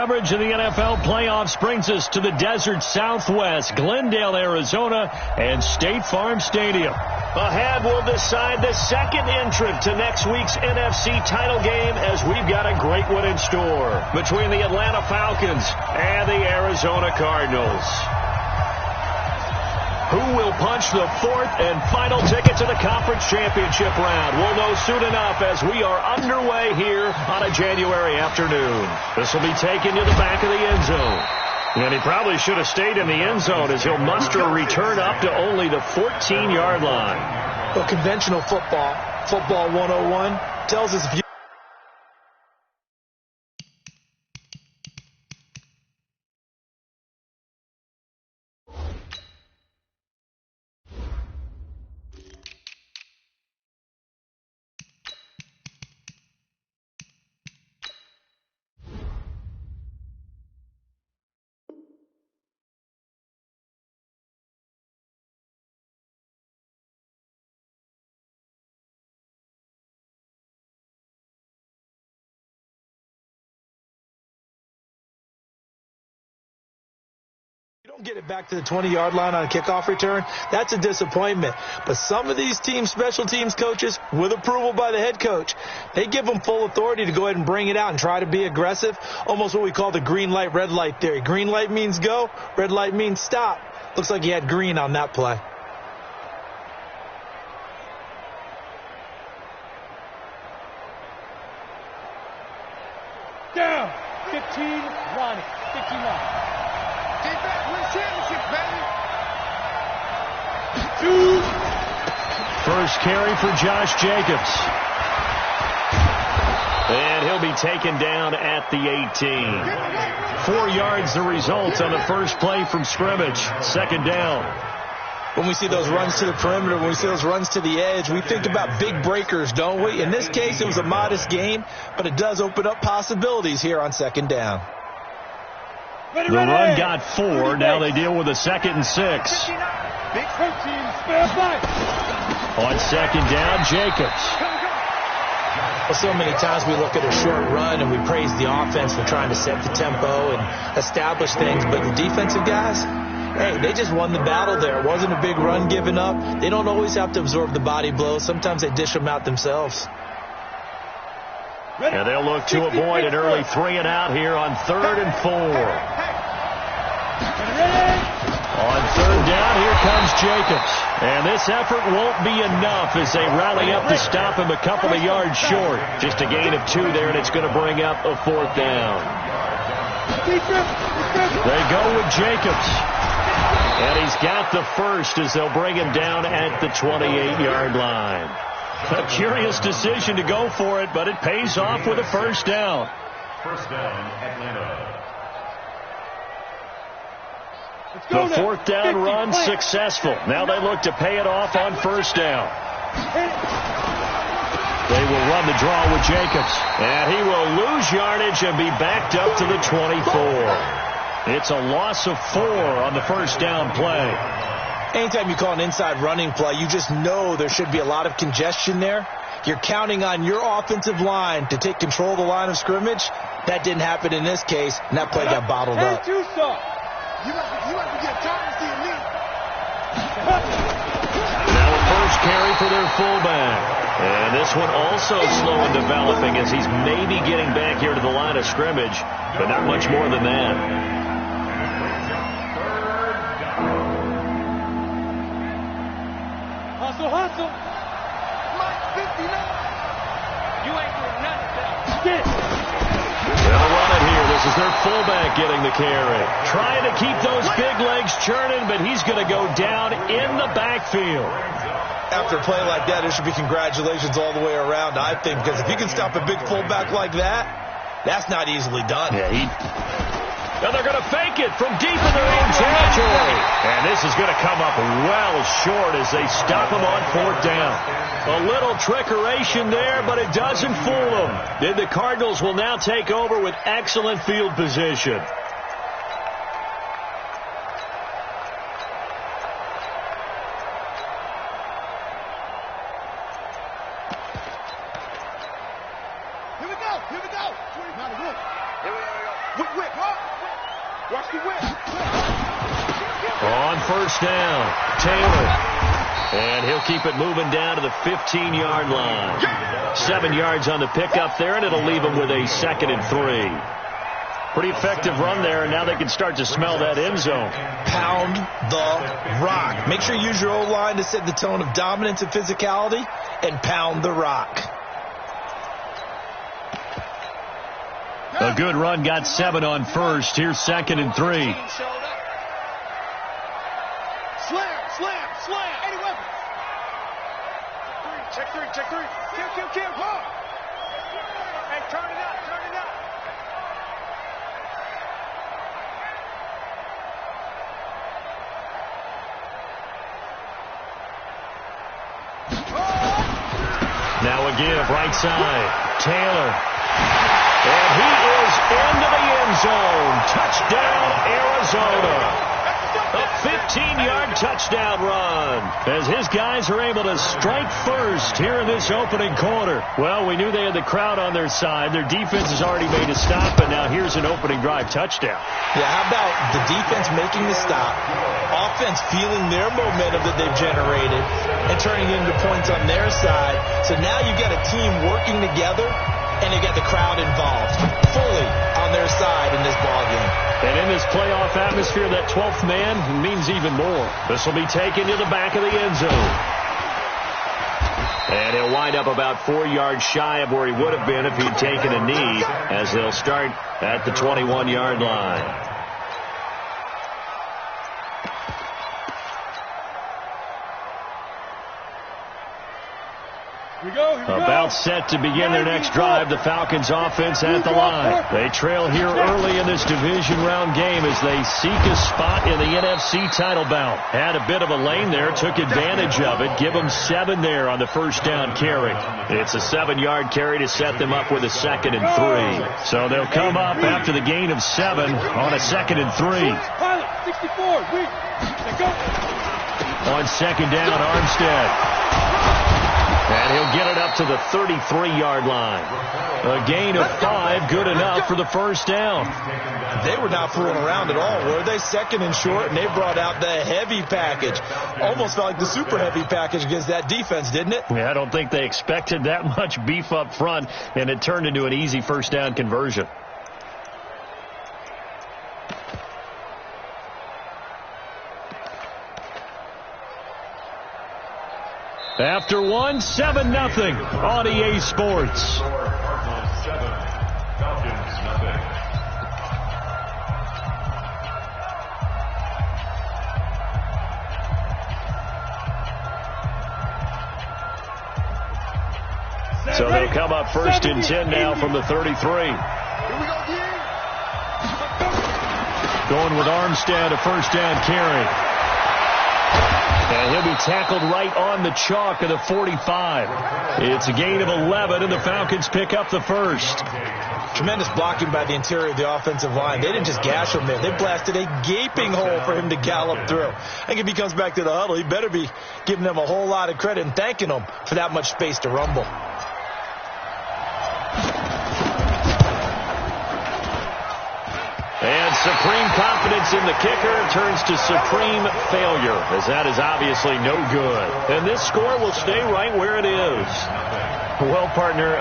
Coverage of the NFL playoffs brings us to the desert Southwest, Glendale, Arizona, and State Farm Stadium. Ahead, we'll decide the second entrant to next week's NFC title game, as we've got a great one in store between the Atlanta Falcons and the Arizona Cardinals. Who will punch the fourth and final ticket to the conference championship round? We'll know soon enough as we are underway here on a January afternoon. This will be taken to the back of the end zone. And he probably should have stayed in the end zone, as he'll muster a return up to only the 14-yard line. Well, conventional football 101, tells us if you don't get it back to the 20-yard line on a kickoff return, that's a disappointment. But some of these special teams coaches, with approval by the head coach, they give them full authority to go ahead and bring it out and try to be aggressive, almost what we call the green light, red light theory. Green light means go, red light means stop. Looks like he had green on that play. Down. 15, Ronnie. 15 line. First carry for Josh Jacobs. And he'll be taken down at the 18. 4 yards the result on the first play from scrimmage. Second down. When we see those runs to the perimeter, when we see those runs to the edge, we think about big breakers, don't we? In this case, it was a modest gain, but it does open up possibilities here on second down. The run got 4. Now they deal with a 2nd and 6. On second down, Jacobs. Well, so many times we look at a short run and we praise the offense for trying to set the tempo and establish things, but the defensive guys, hey, they just won the battle there. It wasn't a big run given up. They don't always have to absorb the body blows. Sometimes they dish them out themselves. And they'll look to avoid an early 3 and out here on 3rd and 4. On 3rd down, here comes Jacobs. And this effort won't be enough as they rally up to stop him a couple of yards short. Just a gain of 2 there, and it's going to bring up a 4th down. They go with Jacobs. And he's got the first as they'll bring him down at the 28-yard line. A curious decision to go for it, but it pays off with a first down. First down, Atlanta. The 4th down run successful. Now they look to pay it off on first down. They will run the draw with Jacobs. And he will lose yardage and be backed up to the 24. It's a loss of 4 on the first down play. Anytime you call an inside running play, you just know there should be a lot of congestion there. You're counting on your offensive line to take control of the line of scrimmage. That didn't happen in this case, and that play got bottled up. Now a first carry for their fullback. And this one also slow in developing as he's maybe getting back here to the line of scrimmage, but not much more than that. Hustle. Mike 59. You ain't doing nothing. They'll run it here. This is their fullback getting the carry. Trying to keep those big legs churning, but he's going to go down in the backfield. After a play like that, there should be congratulations all the way around, I think, because if you can stop a big fullback like that, that's not easily done. Now they're going to fake it from deep in their own territory. And this is going to come up well short as they stop him on 4th down. A little trickeration there, but it doesn't fool them. Then the Cardinals will now take over with excellent field position. Here we go. Here we go. Here we go. Watch the whip. On first down, Taylor. And he'll keep it moving down to the 15-yard line. 7 yards on the pickup there, and it'll leave him with a 2nd and 3. Pretty effective run there, and now they can start to smell that end zone. Pound the rock. Make sure you use your O-line to set the tone of dominance and physicality, and pound the rock. A good run, got 7 on first. Here's 2nd and 3. Slam. Any weapons? Check three. Kill. Hey, turn it up. Now a give, right side. Taylor. And he is into the end zone. Touchdown, Arizona. A 15-yard touchdown run as his guys are able to strike first here in this opening quarter. Well, we knew they had the crowd on their side. Their defense has already made a stop, and now here's an opening drive touchdown. Yeah, how about the defense making the stop, offense feeling their momentum that they've generated, and turning it into points on their side. So now you've got a team working together, and they got the crowd involved fully on their side in this ballgame. And in this playoff atmosphere, that 12th man means even more. This will be taken to the back of the end zone. And he'll wind up about 4 yards shy of where he would have been if he'd taken a knee, as they'll start at the 21-yard line. About set to begin their next drive, the Falcons offense at the line. They trail here early in this division round game as they seek a spot in the NFC title bout. Had a bit of a lane there, took advantage of it. Give them 7 there on the first down carry. It's a 7-yard carry to set them up with a 2nd and 3. So they'll come up after the gain of 7 on a 2nd and 3. On 2nd down, Armstead. And he'll get it up to the 33-yard line. A gain of 5, good enough for the first down. They were not fooling around at all, were they? 2nd and short, and they brought out the heavy package. Almost felt like the super heavy package against that defense, didn't it? Yeah, I don't think they expected that much beef up front, and it turned into an easy first down conversion. After 1, 7-0 on EA Sports. Cardinals 7, Falcons nothing. So they'll come up 1st and 10 now from the 33. Going with Armstead, a first down carry. And he'll be tackled right on the chalk of the 45. It's a gain of 11, and the Falcons pick up the first. Tremendous blocking by the interior of the offensive line. They didn't just gash him there. They blasted a gaping hole for him to gallop through. I think if he comes back to the huddle, he better be giving them a whole lot of credit and thanking them for that much space to rumble. And supreme confidence in the kicker turns to supreme failure, as that is obviously no good. And this score will stay right where it is. Well, partner,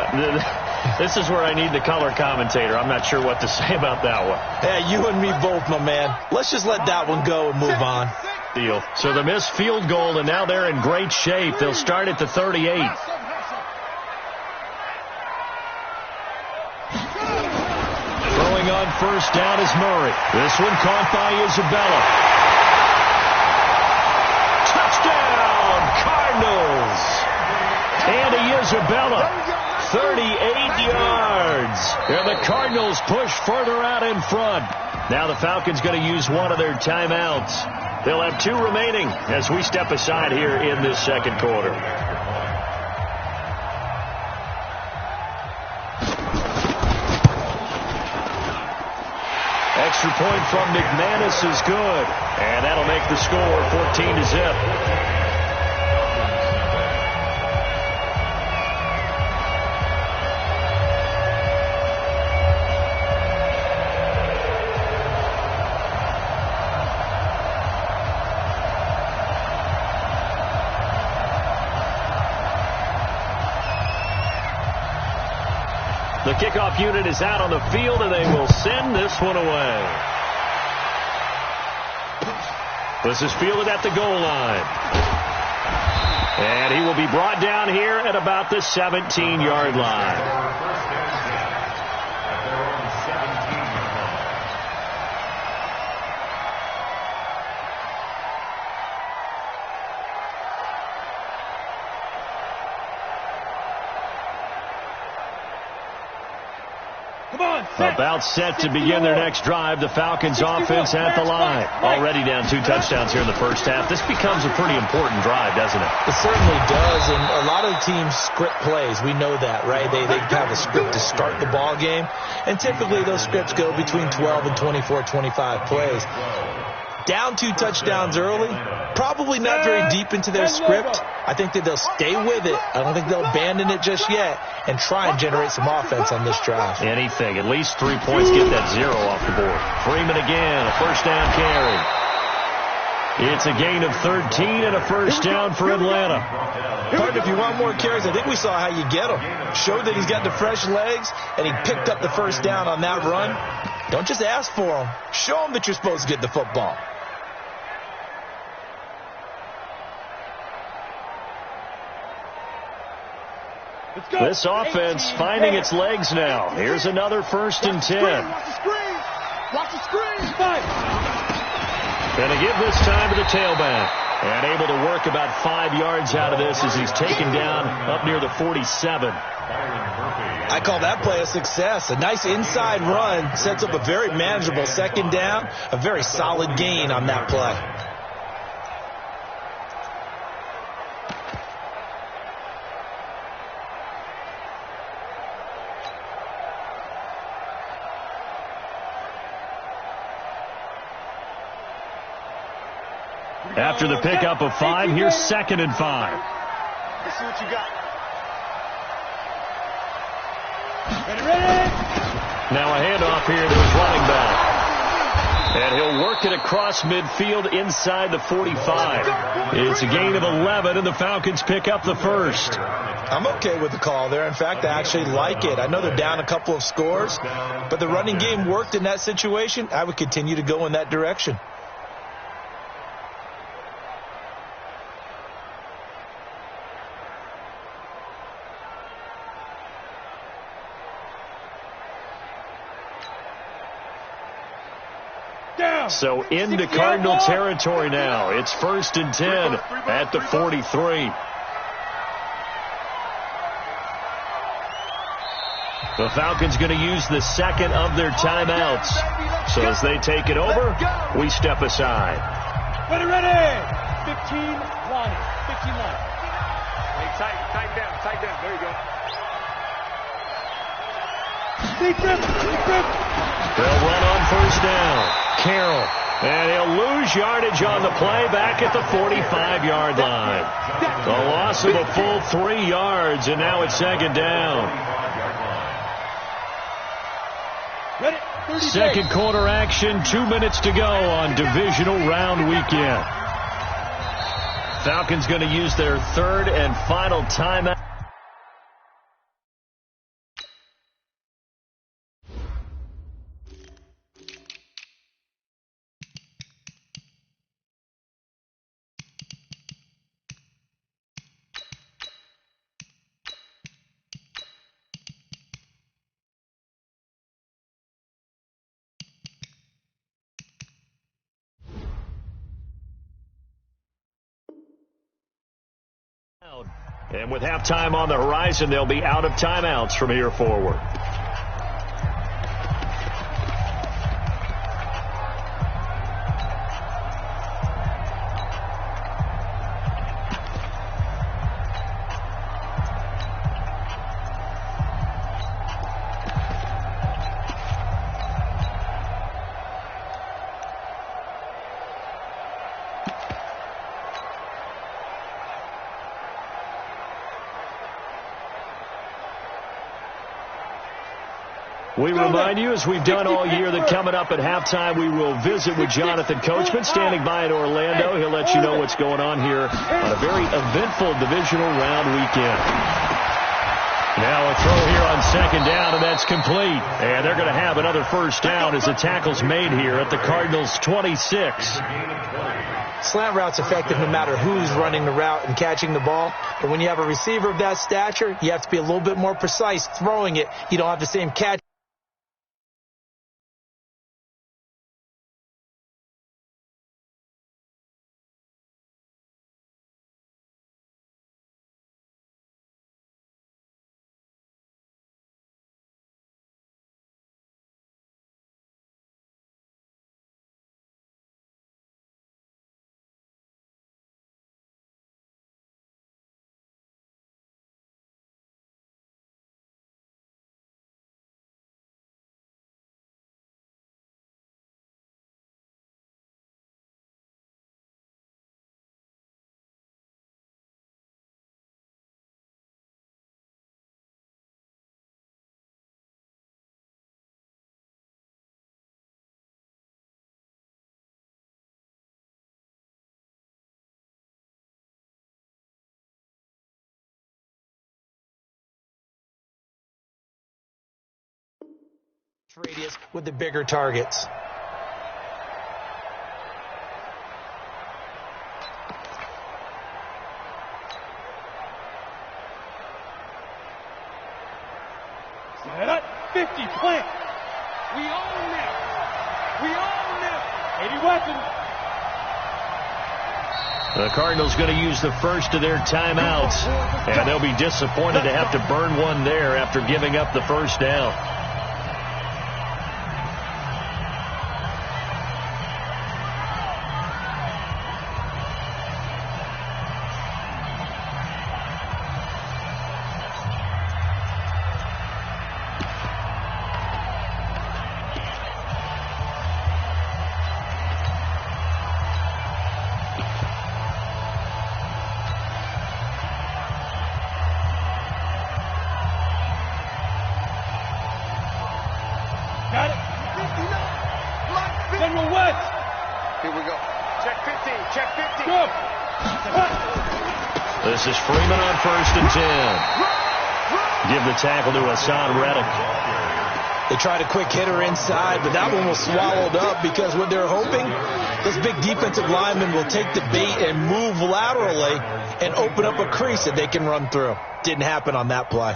this is where I need the color commentator. I'm not sure what to say about that one. Hey, you and me both, my man. Let's just let that one go and move on. Deal. So the missed field goal, and now they're in great shape. They'll start at the 38. On first down is Murray. This one caught by Isabella. Touchdown, Cardinals. Andy Isabella, 38 yards. And the Cardinals push further out in front. Now the Falcons going to use one of their timeouts. They'll have 2 remaining as we step aside here in this second quarter. Extra point from McManus is good, and that'll make the score 14-0. kickoff unit is out on the field, and they will send this one away. This is fielded at the goal line. And he will be brought down here at about the 17-yard line. About set to begin their next drive. The Falcons offense at the line. Already down 2 touchdowns here in the first half. This becomes a pretty important drive, doesn't it? It certainly does, and a lot of the teams script plays. We know that, right? They have a script to start the ball game, and typically those scripts go between 12 and 24, 25 plays. Down 2 touchdowns early, probably not very deep into their script. I think that they'll stay with it. I don't think they'll abandon it just yet and try and generate some offense on this drive. Anything. At least 3 points. Get that 0 off the board. Freeman again, a first down carry. It's a gain of 13 and a first down for Atlanta. Partner, if you want more carries, I think we saw how you get them. Showed that he's got the fresh legs, and he picked up the first down on that run. Don't just ask for them. Show them that you're supposed to get the football. This offense finding its legs now. Here's another 1st and 10. Watch the screen. Going to give this time to the tailback. And able to work about 5 yards out of this as he's taken down up near the 47. I call that play a success. A nice inside run sets up a very manageable 2nd down. A very solid gain on that play. After the pickup of 5, here's 2nd and 5. Let's see what you got. Now a handoff here to his running back. And he'll work it across midfield inside the 45. It's a gain of 11, and the Falcons pick up the first. I'm okay with the call there. In fact, I actually like it. I know they're down a couple of scores, but the running game worked in that situation. I would continue to go in that direction. So into Cardinal territory now. It's 1st and 10 at the 43. The Falcons going to use the 2nd of their timeouts. So as they take it over, we step aside. Ready. 15 line. 15 line. Hey, tight down. There you go. Deep grip. They'll run on 1st down. Carroll. And he'll lose yardage on the play back at the 45-yard line. A loss of a full 3 yards, and now it's 2nd down. Second quarter action, 2 minutes to go on divisional round weekend. Falcons going to use their 3rd and final timeout. And with halftime on the horizon, they'll be out of timeouts from here forward. We remind you, as we've done all year, that coming up at halftime, we will visit with Jonathan Coachman, standing by in Orlando. He'll let you know what's going on here on a very eventful divisional round weekend. Now a throw here on second down, and that's complete. And they're going to have another first down as the tackle's made here at the Cardinals' 26. Slant route's effective no matter who's running the route and catching the ball. But when you have a receiver of that stature, you have to be a little bit more precise throwing it. You don't have the same catch. Radius with the bigger targets. Set 50, plant. We own this. We own this. 80 weapons. The Cardinals going to use the first of their timeouts, and they'll be disappointed to have to burn one there after giving up the first down. Got it. General West. Here we go. Check 15. Check 15. Go. This is Freeman on 1st and 10. Give the tackle to Hassan Reddick. They tried a quick hitter inside, but that one was swallowed up because what they're hoping, this big defensive lineman will take the bait and move laterally and open up a crease that they can run through. Didn't happen on that play.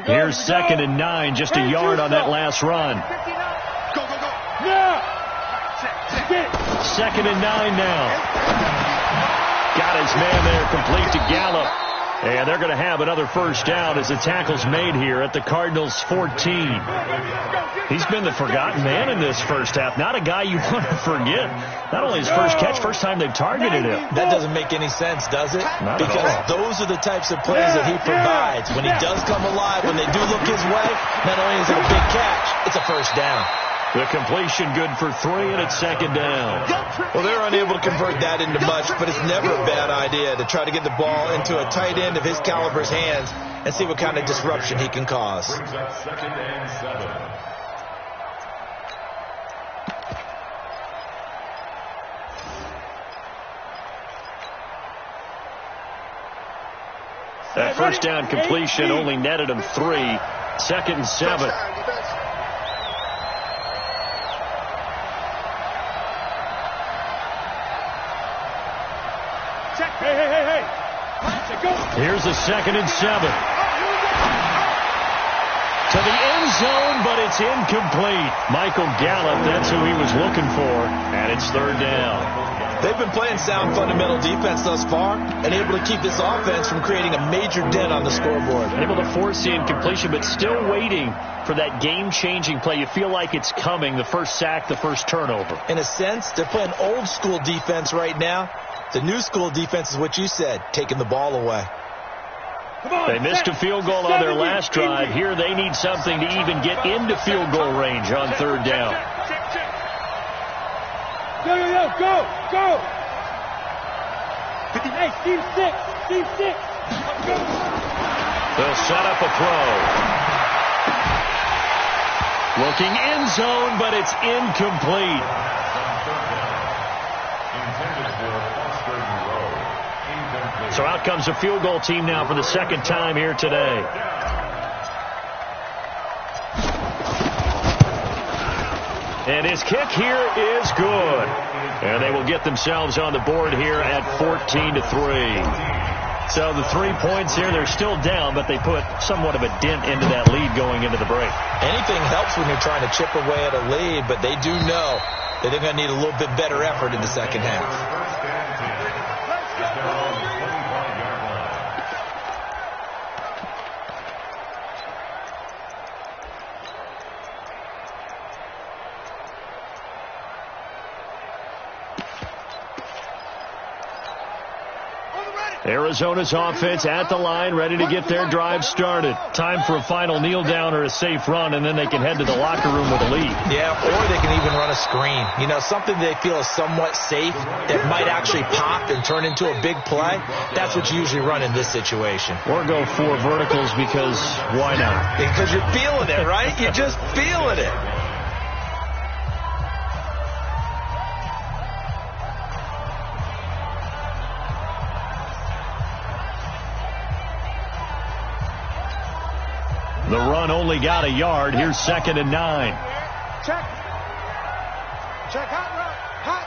Here's 2nd and 9, just a yard on that last run. Go, go, go. Yeah. 2nd and 9 now. Got his man there, complete to Gallup. And they're going to have another first down as the tackle's made here at the Cardinals' 14. He's been the forgotten man in this first half. Not a guy you want to forget. Not only his first catch, first time they've targeted him. That doesn't make any sense, does it? Not because at all. those are the types of plays that he provides. When he does come alive, when they do look his way, not only is it a big catch, it's a first down. The completion good for 3, and it's 2nd down. Well, they're unable to convert that into much, but it's never a bad idea to try to get the ball into a tight end of his caliber's hands and see what kind of disruption he can cause. Brings up 2nd and 7. That first down completion only netted him 3. 2nd and 7. Hey. Here's a 2nd and 7. To the end zone, but it's incomplete. Michael Gallup, that's who he was looking for, and it's 3rd down. They've been playing sound fundamental defense thus far and able to keep this offense from creating a major dent on the scoreboard. Able to force the incompletion, but still waiting for that game-changing play. You feel like it's coming, the first sack, the first turnover. In a sense, they're playing old-school defense right now. The new school defense is what you said, taking the ball away. They missed a field goal on their last drive. Here they need something to even get into field goal range on 3rd down. Go. Hey, Steve 6. Go. They'll set up a throw. Looking end zone, but it's incomplete. Intended for Foster Rowe. Incomplete. So out comes a field goal team now for the second time here today. And his kick here is good. And they will get themselves on the board here at 14-3. So the 3 points here, they're still down, but they put somewhat of a dent into that lead going into the break. Anything helps when you're trying to chip away at a lead, but they do know that they're going to need a little bit better effort in the second half. Arizona's offense at the line, ready to get their drive started. Time for a final kneel down or a safe run, and then they can head to the locker room with a lead. Yeah, or they can even run a screen. You know, something they feel is somewhat safe that might actually pop and turn into a big play. That's what you usually run in this situation. Or go 4 verticals because why not? Because you're feeling it, right? You're just feeling it. The run only got a yard. Here's 2nd and 9. Check. Check. Hot run. Hot.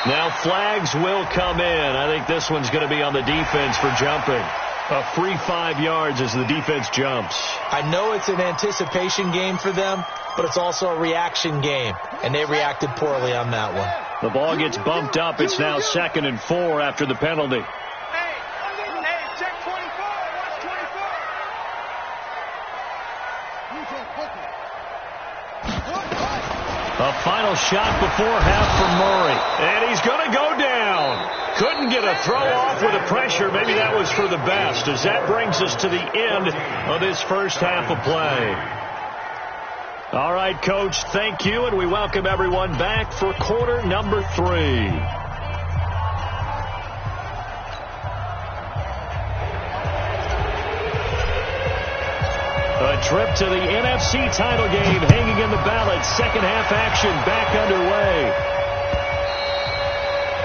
Now flags will come in. I think this one's going to be on the defense for jumping. A free 5 yards as the defense jumps. I know it's an anticipation game for them, but it's also a reaction game, and they reacted poorly on that one. The ball gets bumped up. It's now 2nd and 4 after the penalty. A final shot before half for Murray. And he's going to go down. Couldn't get a throw off with the pressure. Maybe that was for the best, as that brings us to the end of this first half of play. All right, Coach, thank you, and we welcome everyone back for quarter number 3. A trip to the NFC title game hanging in the balance. Second half action back underway.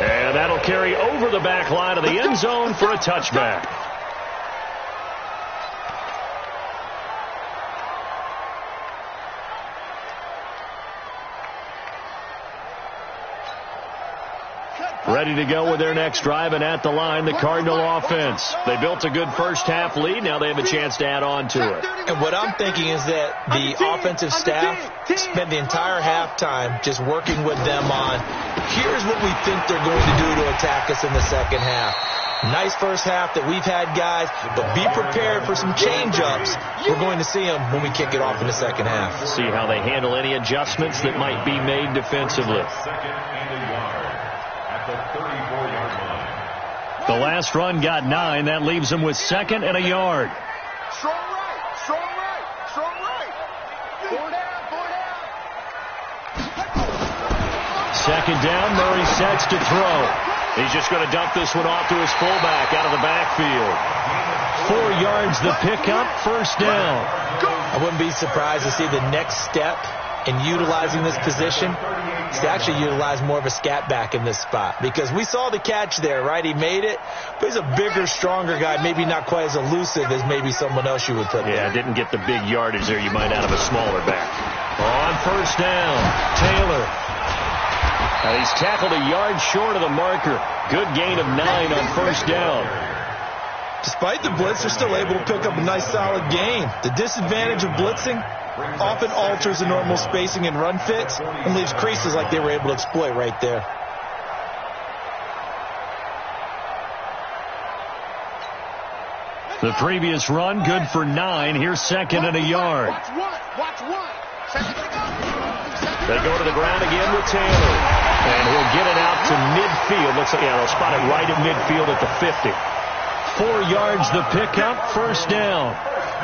And that'll carry over the back line of the end zone for a touchback. Ready to go with their next drive, and at the line, the Cardinal offense. They built a good first half lead. Now they have a chance to add on to it. And what I'm thinking is that the offensive staff spent the entire halftime just working with them on, here's what we think they're going to do to attack us in the second half. Nice first half that we've had, guys, but be prepared for some change-ups. We're going to see them when we kick it off in the second half. See how they handle any adjustments that might be made defensively. The last run got 9. That leaves them with 2nd and a yard. Strong right. 4 down. 2nd down. Murray sets to throw. He's just going to dump this one off to his fullback out of the backfield. 4 yards the pickup. First down. I wouldn't be surprised to see the next step in utilizing this position is to actually utilize more of a scat back in this spot, because we saw the catch there, right? He made it, but he's a bigger, stronger guy, maybe not quite as elusive as maybe someone else you would put there. Yeah, didn't get the big yardage there you might out of a smaller back. On first down, Taylor. And he's tackled a yard short of the marker. Good gain of 9 on first down. Despite the blitz, they're still able to pick up a nice, solid gain. The disadvantage of blitzing often alters the normal spacing and run fits and leaves creases like they were able to exploit right there. The previous run, good for 9. Here's 2nd and a yard. Watch one. They go to the ground again with Taylor. And he'll get it out to midfield. Looks like, yeah, they'll spot it right at midfield at the 50. 4 yards the pickup, first down.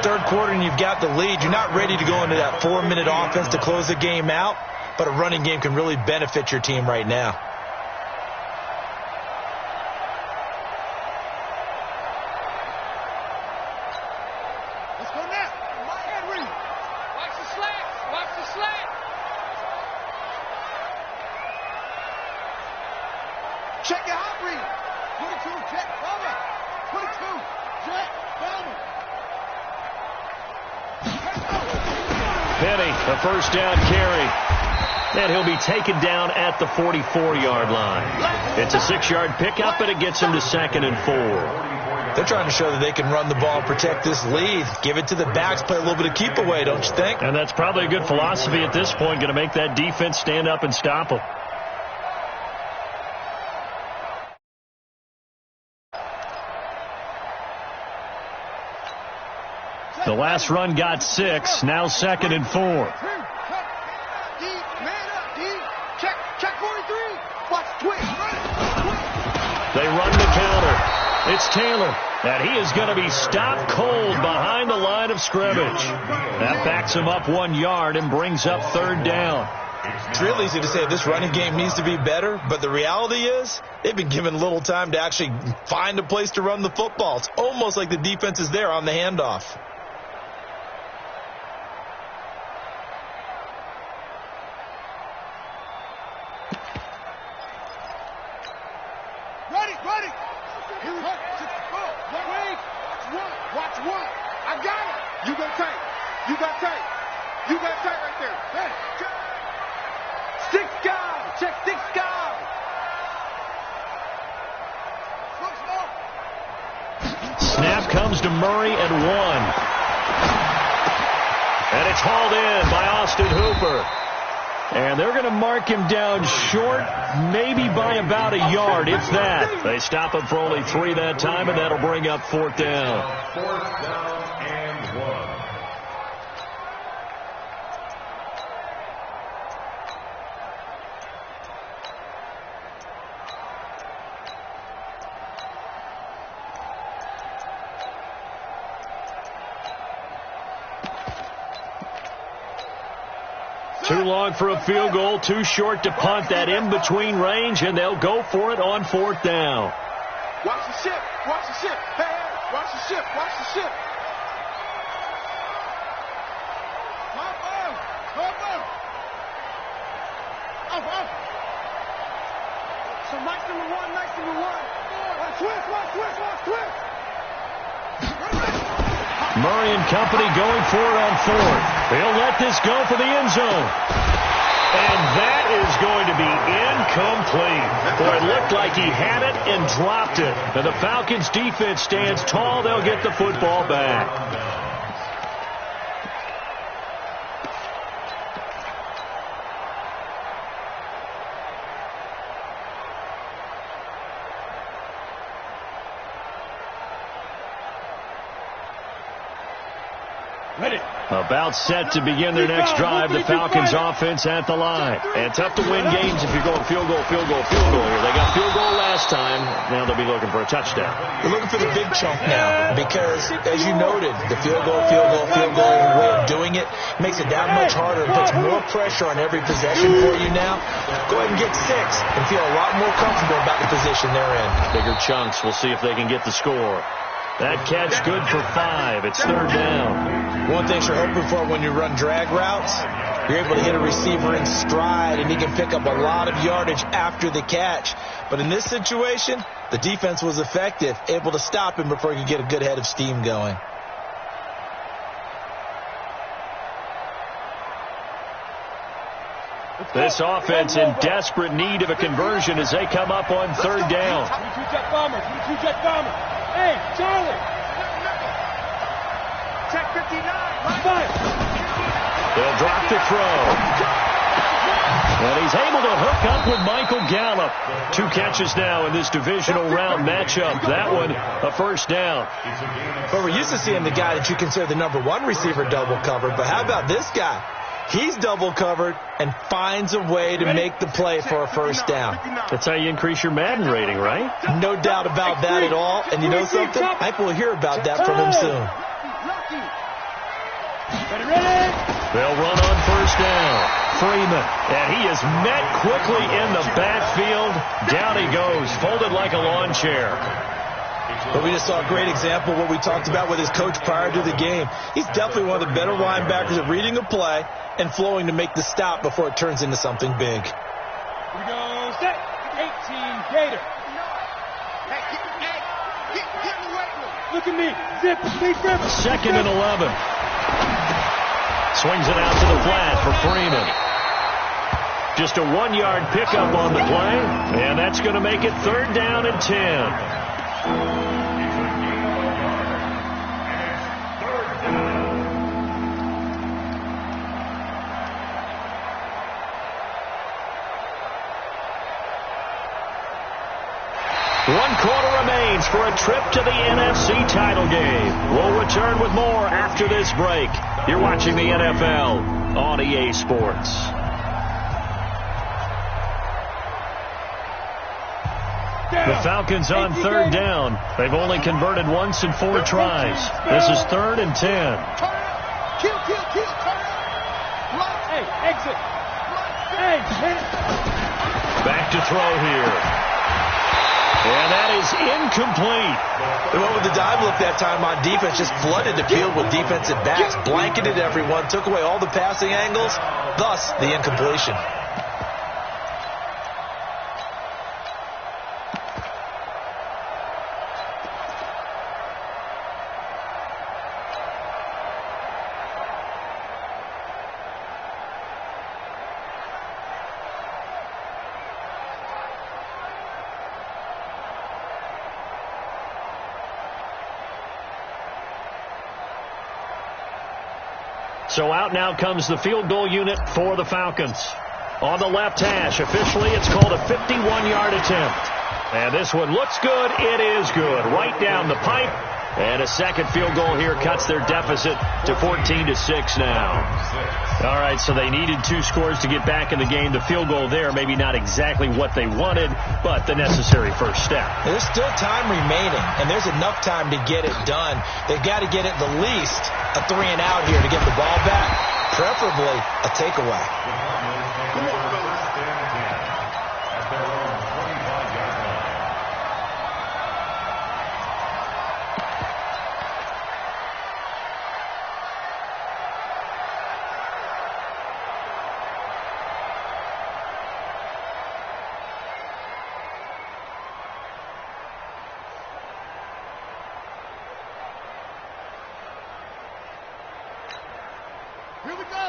Third quarter and you've got the lead. You're not ready to go into that 4-minute offense to close the game out, but a running game can really benefit your team right now. Let's go now. Henry. Watch the slants. Check your hot read. 22, check, cover. 22, check, cover. Penny, a first down carry. And he'll be taken down at the 44-yard line. It's a 6-yard pickup, and it gets him to 2nd and 4. They're trying to show that they can run the ball and protect this lead. Give it to the backs, play a little bit of keep away, don't you think? And that's probably a good philosophy at this point, going to make that defense stand up and stop them. The last run got 6, now 2nd and 4. Check 43. Watch twist. They run the counter. It's Taylor, and he is going to be stopped cold behind the line of scrimmage. That backs him up 1 yard and brings up 3rd down. It's real easy to say this running game needs to be better, but the reality is they've been given little time to actually find a place to run the football. It's almost like the defense is there on the handoff. Ready. Here we go. Watch one. I got it. You got tight. You got tight right there. Hey. 6 guys. Check 6 guys. Snap comes to Murray at 1. And it's hauled in by Austin Hooper. And they're going to mark him down short, maybe by about a yard, if that. They stop him for only 3 that time, and that'll bring up 4th down. 4th down and 1. Too long for a field goal, too short to punt. That in-between range, and they'll go for it on 4th down. Watch the ship. Hey, watch the ship. Up. So nice number one. Watch twist. Murray and company going for it on 4th. They'll let this go for the end zone. And that is going to be incomplete. Boy, it looked like he had it and dropped it. And the Falcons defense stands tall. They'll get the football back. About set to begin their next drive. The Falcons offense at the line. And tough to win games if you're going field goal here. They got field goal last time. Now they'll be looking for a touchdown. They're looking for the big chunk now because, as you noted, the field goal way of doing it makes it that much harder. It puts more pressure on every possession for you now. Go ahead and get 6 and feel a lot more comfortable about the position they're in. Bigger chunks. We'll see if they can get the score. That catch good for 5. It's 3rd down. One thing you're hoping for when you run drag routes, you're able to hit a receiver in stride, and he can pick up a lot of yardage after the catch. But in this situation, the defense was effective, able to stop him before he could get a good head of steam going. This offense in desperate need of a conversion as they come up on 3rd down. 22 jet bomber. Hey, Charlie. Check 59. They'll drop the throw. And he's able to hook up with Michael Gallup. 2 catches now in this divisional round matchup. That one, a 1st down. But we're used to seeing the guy that you consider the number 1 receiver double covered. But how about this guy? He's double covered and finds a way to make the play for a 1st down. That's how you increase your Madden rating, right? No doubt about that at all. And you know something? I think we'll hear about that from him soon. They'll run on 1st down. Freeman. And he is met quickly in the backfield. Down he goes, folded like a lawn chair. But we just saw a great example of what we talked about with his coach prior to the game. He's definitely one of the better linebackers at reading a play and flowing to make the stop before it turns into something big. Here we go. Set. 18 Gator. Look at me. Zip. Please zip. 2nd and 11. Swings it out to the flat for Freeman. Just a 1-yard pickup on the play, and that's going to make it 3rd down and 10. One quarter remains for a trip to the NFC title game. We'll return with more after this break. You're watching the NFL on EA Sports. The Falcons on 3rd down. They've only converted once in 4 tries. This is 3rd and 10. Kill. Hey, exit. Hey, hit. Back to throw here. And that is incomplete. They went with the dive look that time on defense, just flooded the field with defensive backs, blanketed everyone, took away all the passing angles, thus the incompletion. So out now comes the field goal unit for the Falcons. On the left hash, officially it's called a 51-yard attempt. And this one looks good. It is good. Right down the pipe. And a second field goal here cuts their deficit to 14-6 now. All right, so they needed 2 scores to get back in the game. The field goal there, maybe not exactly what they wanted, but the necessary first step. There's still time remaining, and there's enough time to get it done. They've got to get at the least a 3-and-out here to get the ball back, preferably a takeaway.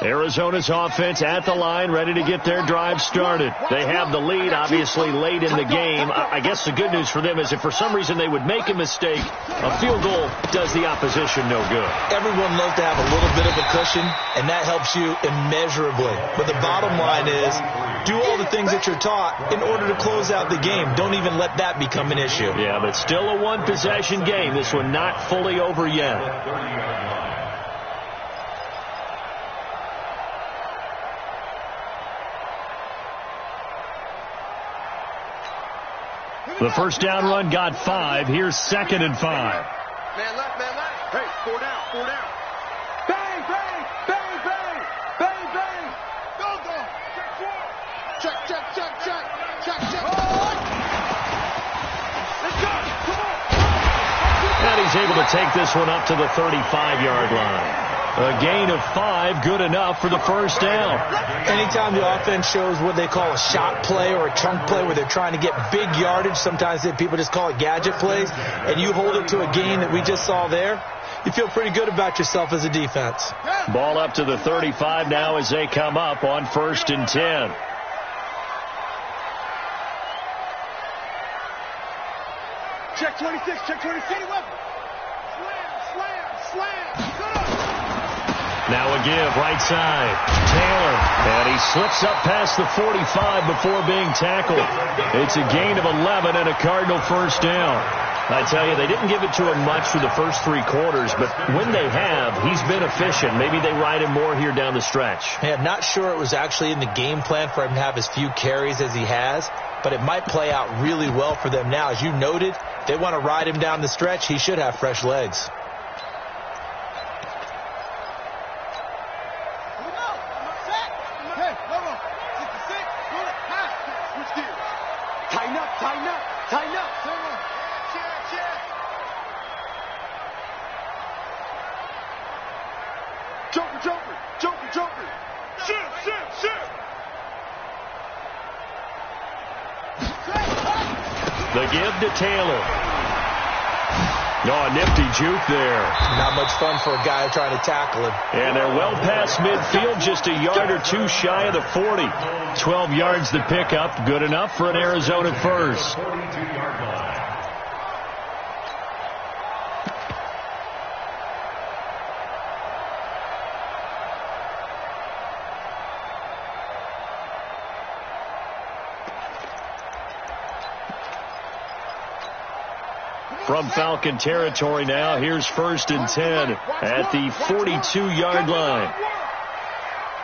Arizona's offense at the line, ready to get their drive started. They have the lead, obviously, late in the game. I guess the good news for them is if for some reason they would make a mistake, a field goal does the opposition no good. Everyone loves to have a little bit of a cushion, and that helps you immeasurably. But the bottom line is, do all the things that you're taught in order to close out the game. Don't even let that become an issue. Yeah, but still a one-possession game. This one not fully over yet. The first down run got 5. Here's 2nd and 5. Man left, man left. Hey, 4 down. Bang, bang, bang, bang, bang, bang. Go. Check. Oh! Let's go. Come on. And he's able to take this one up to the 35-yard line. A gain of 5, good enough for the first down. Anytime the offense shows what they call a shot play or a chunk play where they're trying to get big yardage, sometimes people just call it gadget plays, and you hold it to a gain that we just saw there, you feel pretty good about yourself as a defense. Ball up to the 35 now as they come up on 1st and 10. Check 26, check 26. Slam. Now a give, right side. Taylor, and he slips up past the 45 before being tackled. It's a gain of 11 and a Cardinal first down. I tell you, they didn't give it to him much through the first 3 quarters, but when they have, he's been efficient. Maybe they ride him more here down the stretch. Yeah, I'm not sure it was actually in the game plan for him to have as few carries as he has, but it might play out really well for them now. As you noted, if they want to ride him down the stretch, he should have fresh legs. Tighten up. Joker. Shit. The give to Taylor. Oh, nifty juke there. Not much fun for a guy trying to tackle him. And they're well past midfield, just a yard or two shy of the 40. 12 yards to pick up, good enough for an Arizona first. From Falcon territory now, here's 1st and 10 at the 42-yard line.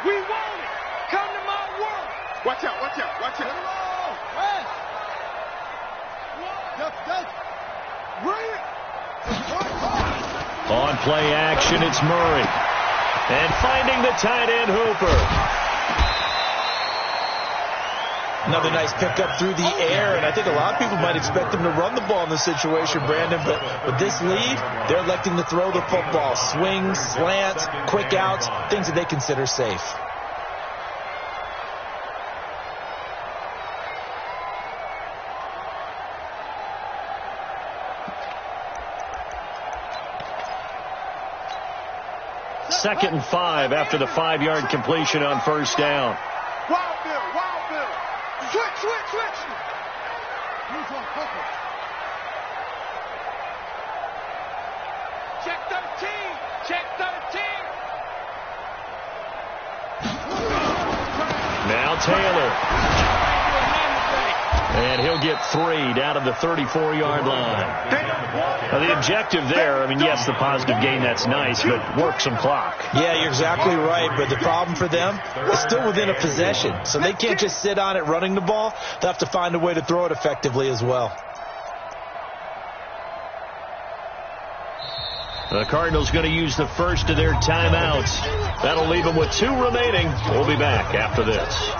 We want it. Come to my world. Watch out, watch out, watch out. On play action, it's Murray. And finding the tight end Hooper. Another nice pickup through the air, and I think a lot of people might expect them to run the ball in this situation, Brandon, but with this lead, they're electing to throw the football. Swings, slants, quick outs, things that they consider safe. Second and 5 after the 5-yard completion on first down. Wild Bill, Wild Bill. Switch, switch, switch. Check 13. Check 13. Now Taylor. And he'll get 3 down to the 34-yard line. Now the objective there, I mean, yes, the positive gain, that's nice, but work some clock. Yeah, you're exactly right, but the problem for them is still within a possession, so they can't just sit on it running the ball. They'll have to find a way to throw it effectively as well. The Cardinals going to use the first of their timeouts. That'll leave them with 2 remaining. We'll be back after this.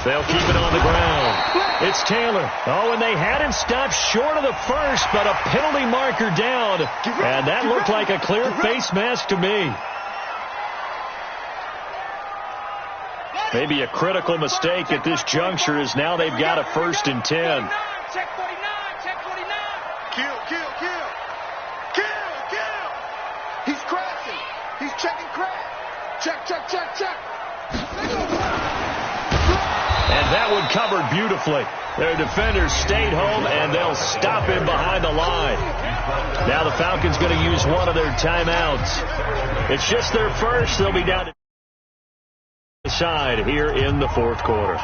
They'll keep it on the ground. It's Taylor. Oh, and they had him stopped short of the first, but a penalty marker down. And that looked like a clear face mask to me. Maybe a critical mistake at this juncture is now they've got a 1st and 10. Check 49, check 49. Kill, kill, kill. Kill, kill. He's crashing. He's checking crash. Check, check, check, check. And that one covered beautifully. Their defenders stayed home, and they'll stop him behind the line. Now the Falcons going to use one of their timeouts. It's just their first. They'll be down to the side here in the 4th quarter.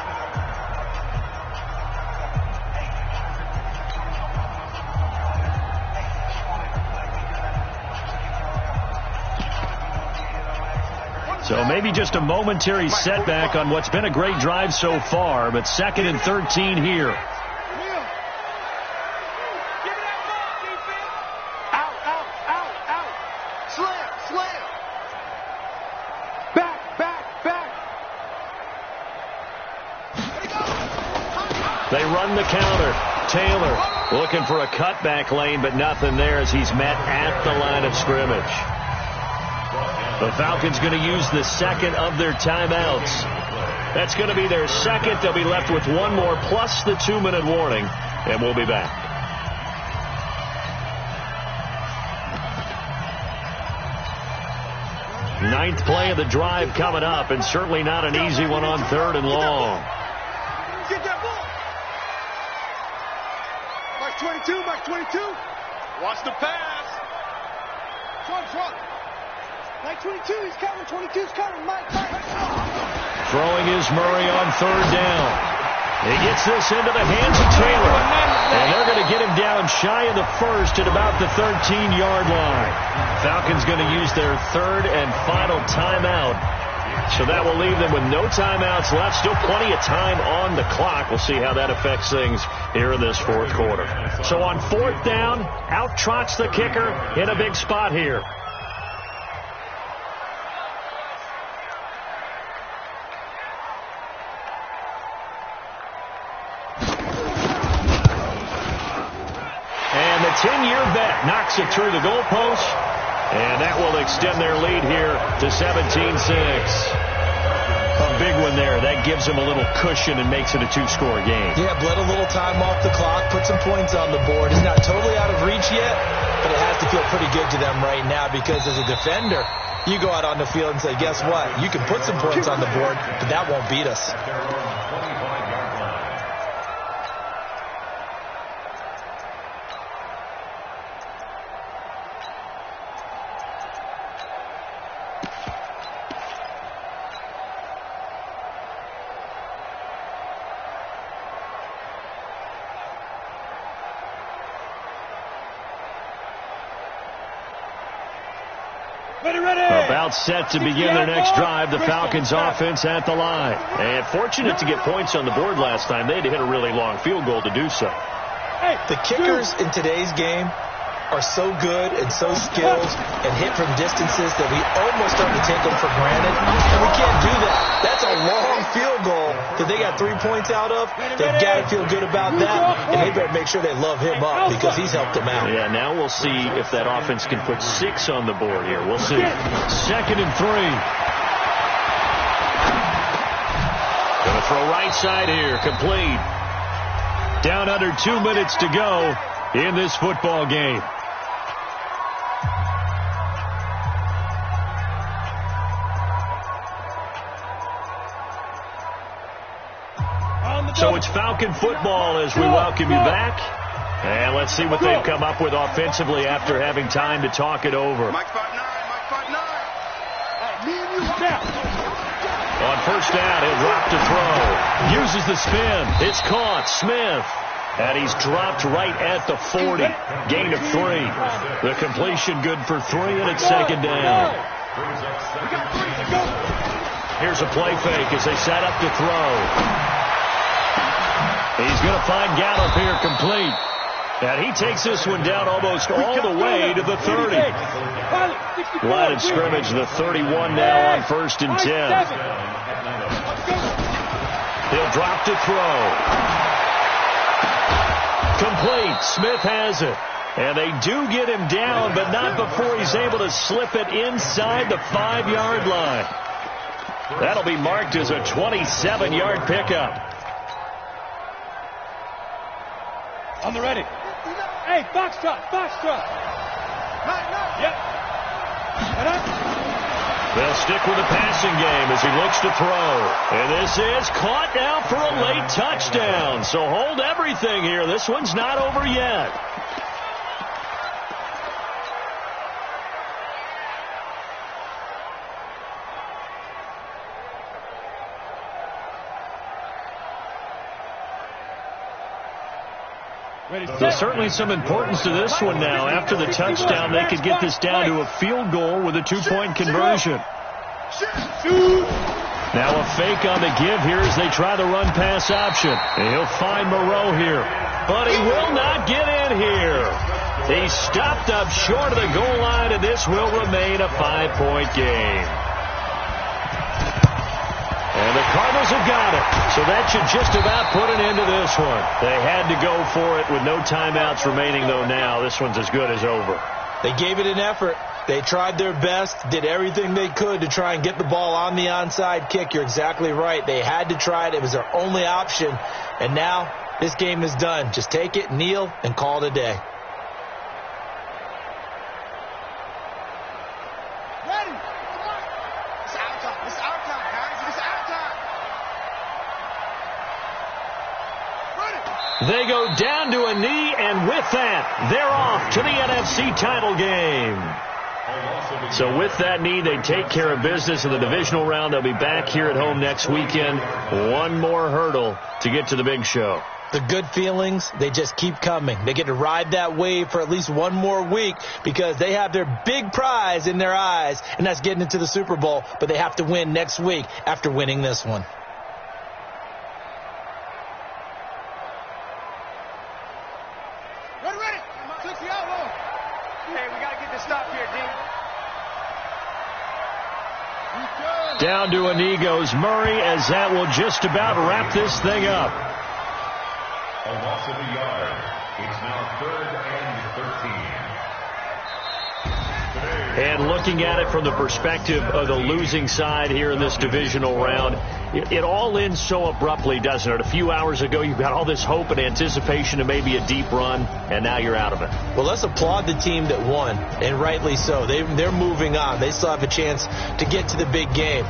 So maybe just a momentary setback on what's been a great drive so far, but 2nd and 13 here. Out, out, out, out. Slam, slam. Back, back, back. They run the counter. Taylor looking for a cutback lane, but nothing there as he's met at the line of scrimmage. The Falcons going to use the 2nd of their timeouts. That's going to be their 2nd. They'll be left with 1 more plus the 2-minute warning, and we'll be back. Ninth play of the drive coming up, and certainly not an easy one on 3rd and long. Get that ball. Mike 22, Mike 22. Watch the pass. Front. Mike 22, he's coming. 22's coming. Mike. Throwing is Murray on 3rd down. He gets this into the hands of Taylor. And they're going to get him down shy of the 1st at about the 13-yard line. Falcons going to use their 3rd and final timeout So that will leave them with no timeouts left. Still plenty of time on the clock. We'll see how that affects things here in this fourth quarter. So on fourth down, out trots the kicker in a big spot here. And the 10-year vet knocks it through the goalpost. And that will extend their lead here to 17-6. A big one there. That gives them a little cushion and makes it a two-score game. Yeah, bled a little time off the clock, put some points on the board. It's not totally out of reach yet, but it has to feel pretty good to them right now because as a defender, you go out on the field and say, guess what? You can put some points on the board, but that won't beat us. About set to begin their next drive. The Falcons offense at the line. And fortunate to get points on the board last time. They had to hit a really long field goal to do so. The kickers in today's game are so good and so skilled and hit from distances that we almost start to take them for granted. And we can't do that. That's a long field goal that they got 3 points out of. They've got to feel good about that. And they better make sure they love him up because he's helped them out. Yeah, now we'll see if that offense can put 6 on the board here. We'll see. 2nd and 3. Gonna throw right side here. Complete. Down under 2 minutes to go in this football game. So it's Falcon football as we welcome you back. And let's see what they've come up with offensively after having time to talk it over. Mike 5'9", Mike 5'9". On first down, he'll drop to throw. Uses the spin. It's caught. Smith. And he's dropped right at the 40. Gain of 3. The completion good for 3, and it's 2nd down. Here's a play fake as they set up to throw. He's going to find Gallup here complete. And he takes this one down almost all the way to the 30. Line of scrimmage, the 31 now on 1st and 10. He'll drop to throw. Complete. Smith has it. And they do get him down, but not before he's able to slip it inside the 5-yard line. That'll be marked as a 27-yard pickup. On the ready. Hey, box truck. Yep. They'll stick with the passing game as he looks to throw. And this is caught now for a late touchdown. So hold everything here. This one's not over yet. There's certainly some importance to this one now. After the touchdown, they could get this down to a field goal with a 2-point conversion. Now a fake on the give here as they try the run-pass option. And he'll find Moreau here. But he will not get in here. He stopped up short of the goal line, and this will remain a 5-point game. And the Cardinals have got it. So that should just about put an end to this one. They had to go for it with no timeouts remaining, though, now. This one's as good as over. They gave it an effort. They tried their best, did everything they could to try and get the ball on the onside kick. You're exactly right. They had to try it. It was their only option. And now this game is done. Just take it, kneel, and call it a day. They go down to a knee, and with that, they're off to the NFC title game. So with that knee, they take care of business in the divisional round. They'll be back here at home next weekend. One more hurdle to get to the big show. The good feelings, they just keep coming. They get to ride that wave for at least one more week because they have their big prize in their eyes, and that's getting into the Super Bowl. But they have to win next week after winning this one. Ready. 60 out low. Hey, we got to get this stop here, D. Down to a knee goes Murray, as that will just about wrap this thing up. A loss of a yard. It's now 3rd and 13. And looking at it from the perspective of the losing side here in this divisional round, it all ends so abruptly, doesn't it? A few hours ago, you've got all this hope and anticipation of maybe a deep run, and now you're out of it. Well, let's applaud the team that won, and rightly so. They're moving on. They still have a chance to get to the big game.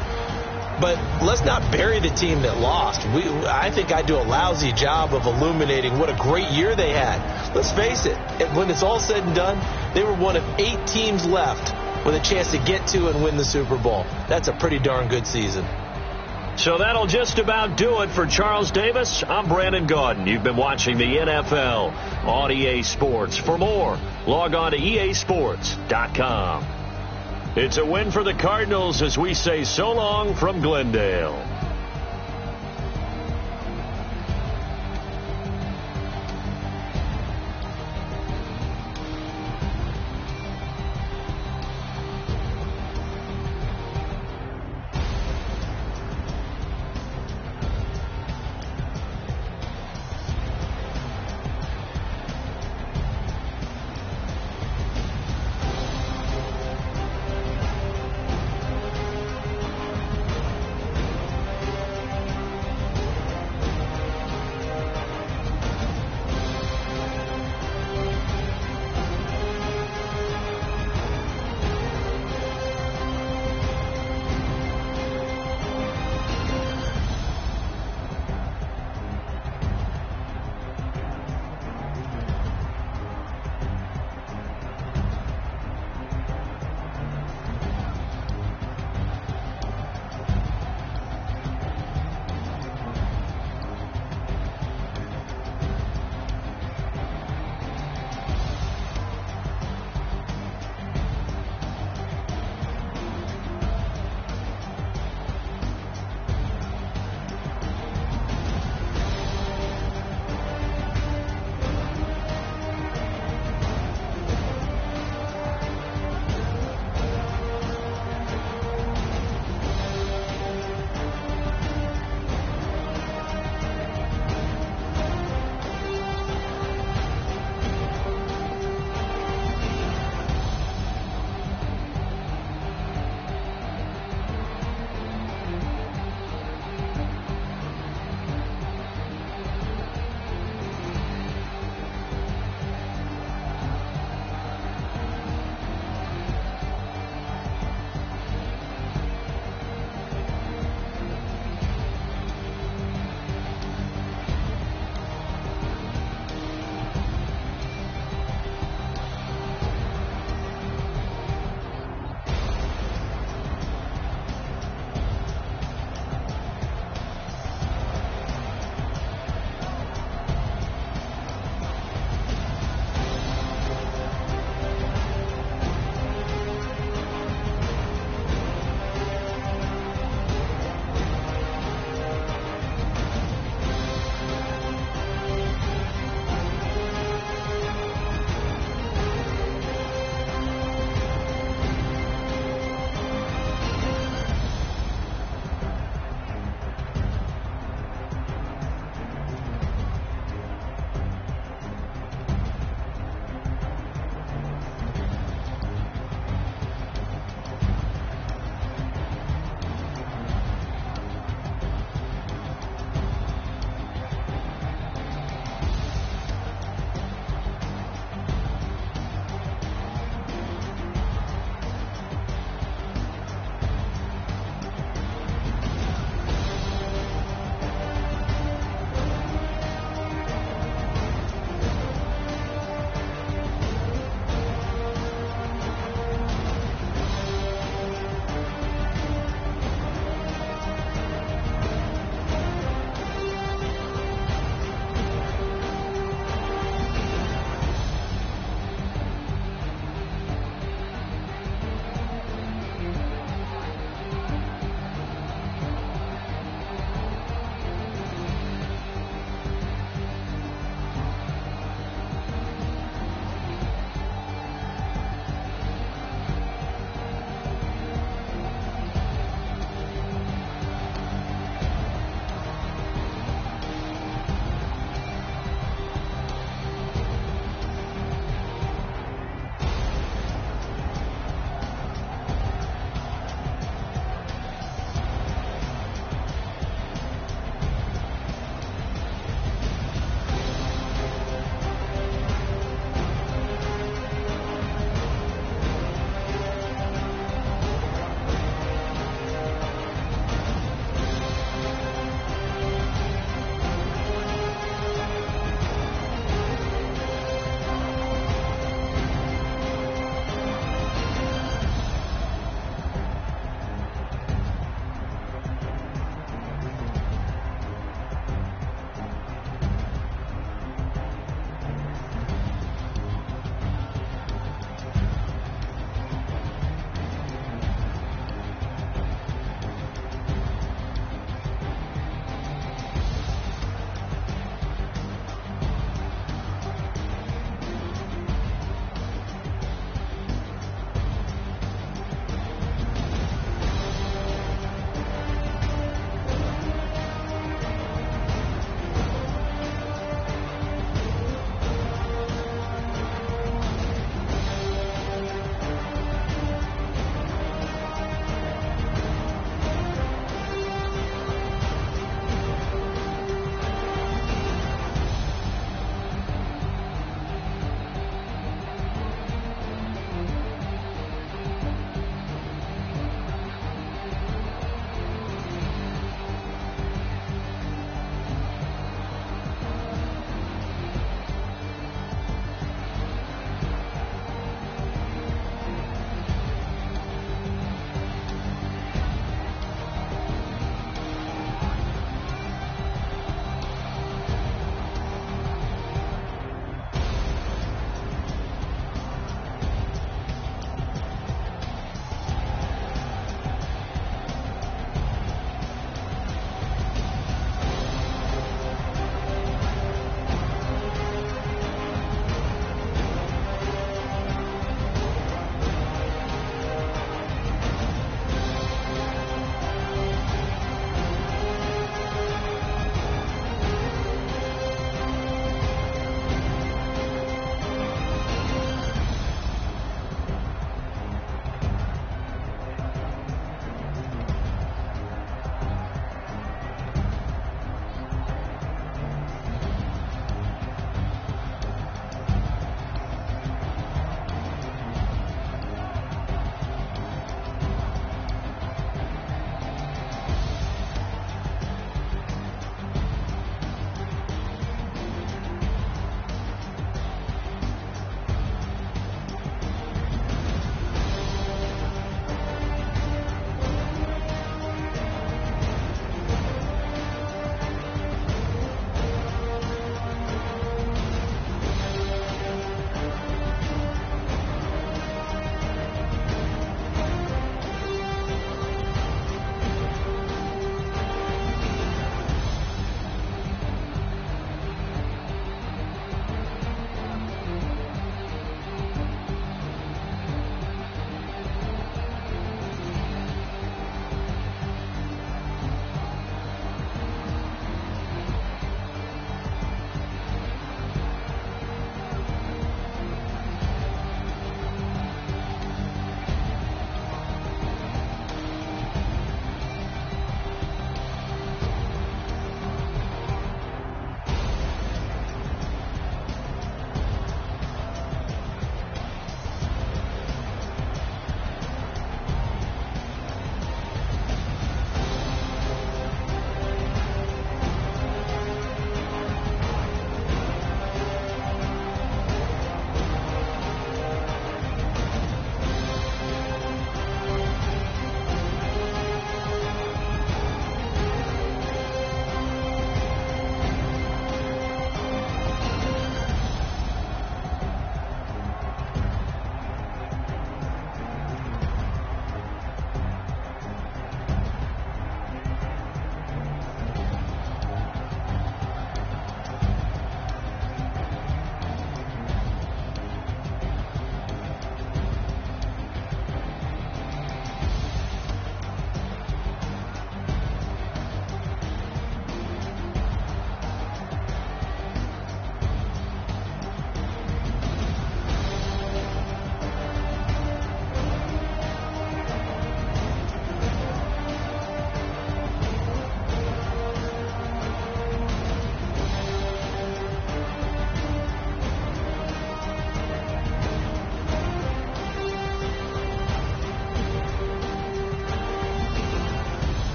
But let's not bury the team that lost. I think I do a lousy job of illuminating what a great year they had. Let's face it, when it's all said and done, they were one of 8 teams left with a chance to get to and win the Super Bowl. That's a pretty darn good season. So that'll just about do it for Charles Davis. I'm Brandon Gaudin. You've been watching the NFL on EA Sports. For more, log on to easports.com. It's a win for the Cardinals as we say so long from Glendale.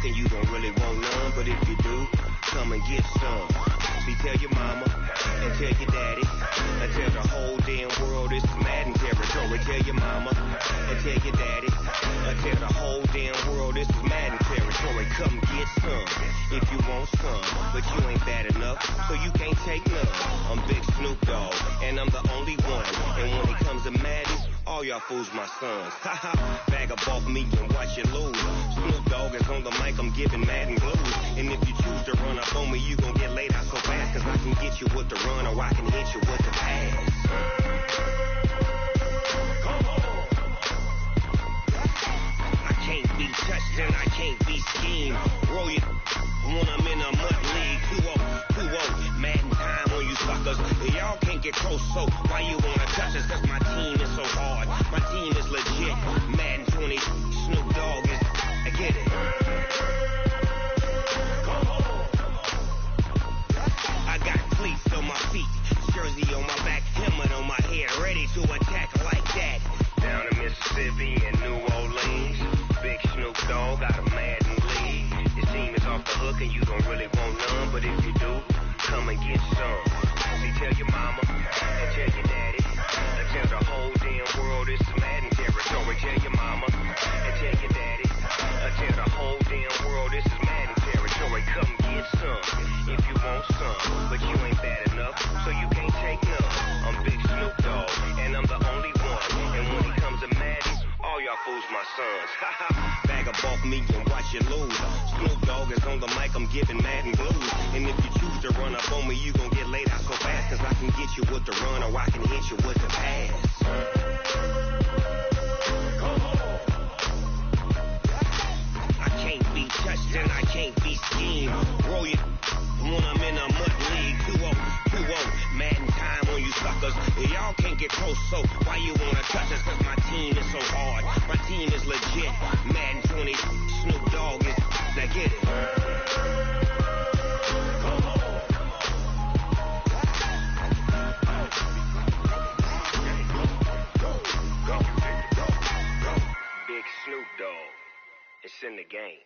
hook and you don't really want none, but if you do, come and get some. See, tell your mama and tell your daddy and tell the whole damn world this is Madden territory. Tell your mama and tell your daddy and tell the whole damn world this is Madden territory. Come get some if you want some, but you ain't bad enough, so you can't take none. I'm Big Snoop Dogg, and I'm the only one. And when it comes to Madden, all y'all fools my sons. Haha, bag up off me and watch you lose. Snoop Dogg is on the mic, I'm giving Madden blues. And if you choose to run up on me, you gon' get laid out so fast, cause I can get you with the run or I can hit you with the pass. Come on. I can't be touched and I can't be schemed. Roll you when I'm in a mud league. 2-0, Madden time on you suckers. Y'all can't get close, so why you wanna touch us? Cause my team is so hard. My team is legit. Madden 20, Snoop Dogg is, I get it. Come on. I got cleats on my feet, jersey on my back, helmet on my head, ready to attack like that. Down in Mississippi and New Orleans, Big Snoop Dogg got a Madden league. Your team is off the hook and you don't really want none, but if you do, come and get some. See, tell your mama and tell your daddy and tell the whole damn world this is Madden territory. Tell your mama and tell your daddy and tell the whole damn world this is Madden territory. Come get some if you want some, but you ain't bad enough, so you can't take none. I'm Big Snoop Dogg, and I'm the only one. And when it comes to Madden, all y'all fools my sons. Haha, bag up off me and watch you lose. Snoop Dogg is on the mic, I'm giving Madden blues. And if you choose to run up on me, you gon' get laid out so fast, cause I can get you with the run or I can hit you with the pass. Come on. I can't be touched and I can't be schemed. Roll you when I'm in a mud league. 2-0, Madden time on you suckers. Y'all can't get close, so why you wanna touch us? Cause my team is so hard. My team is legit. Madden 20, Snoop Dogg is, now get it. Come on. Go. Big Snoop Dogg. It's in the game.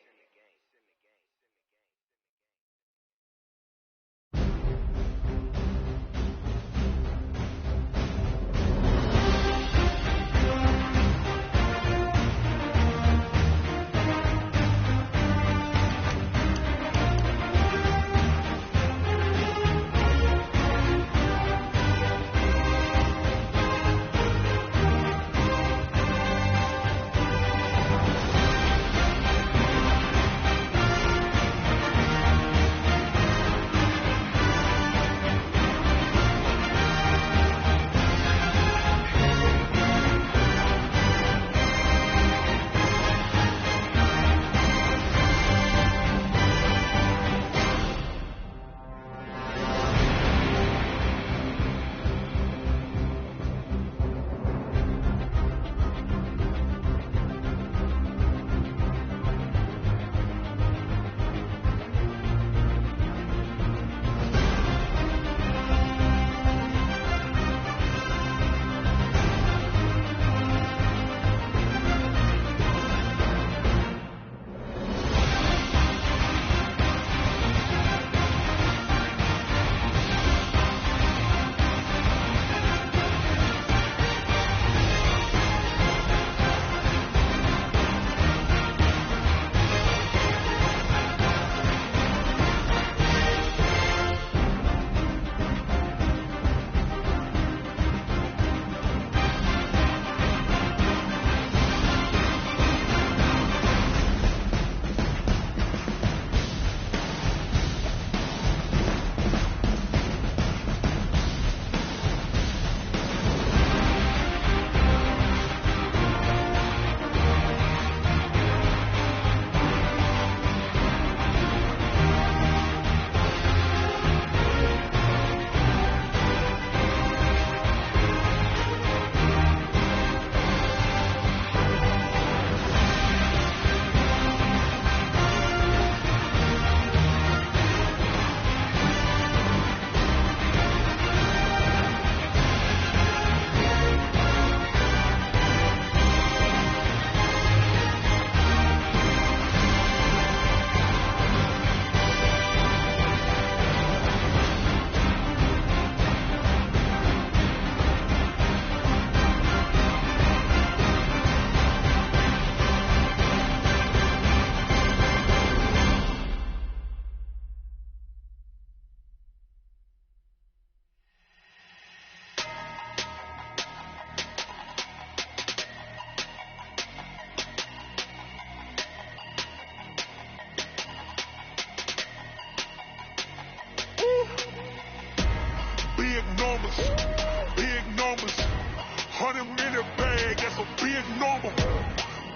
that's a big number.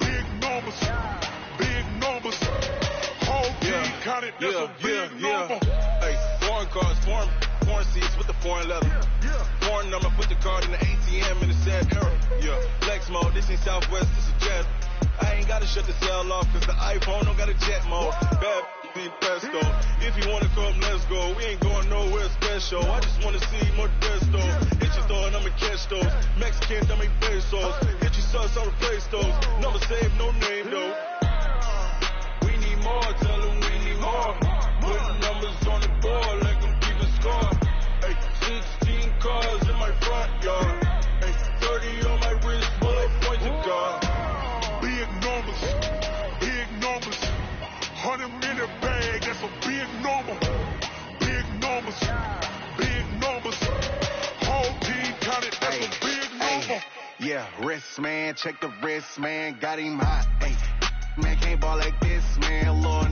Big numbers. Big numbers. Whole team counted, that's a big number. Hey, foreign cars, foreign seats with the foreign leather. Foreign number, put the card in the ATM in the sad era. Flex mode, this ain't Southwest, this is jet. I ain't gotta shut the cell off, cause the iPhone don't got a jet mode. Bad need pesto. If you wanna come, let's go. We ain't going nowhere special. I just wanna see more desto. Hit your store and I'ma catch those. Mexicans, I make pesos. Hit your sus, I'll replace those. Never save, no name though. We need more, tell them we need more. Put numbers on the board, let them keep the score. Hey, 16 cars in my front yard. Hey, 30 on my wrist, bullet points of God. Big numbers. Big numbers. 100-minute bag, that's a big number. Big numbers. Big numbers. Whole team counted, that's a big number. Yeah, wrist man, check the wrist man, got him hot. Hey, man can't ball like this, man. Lord,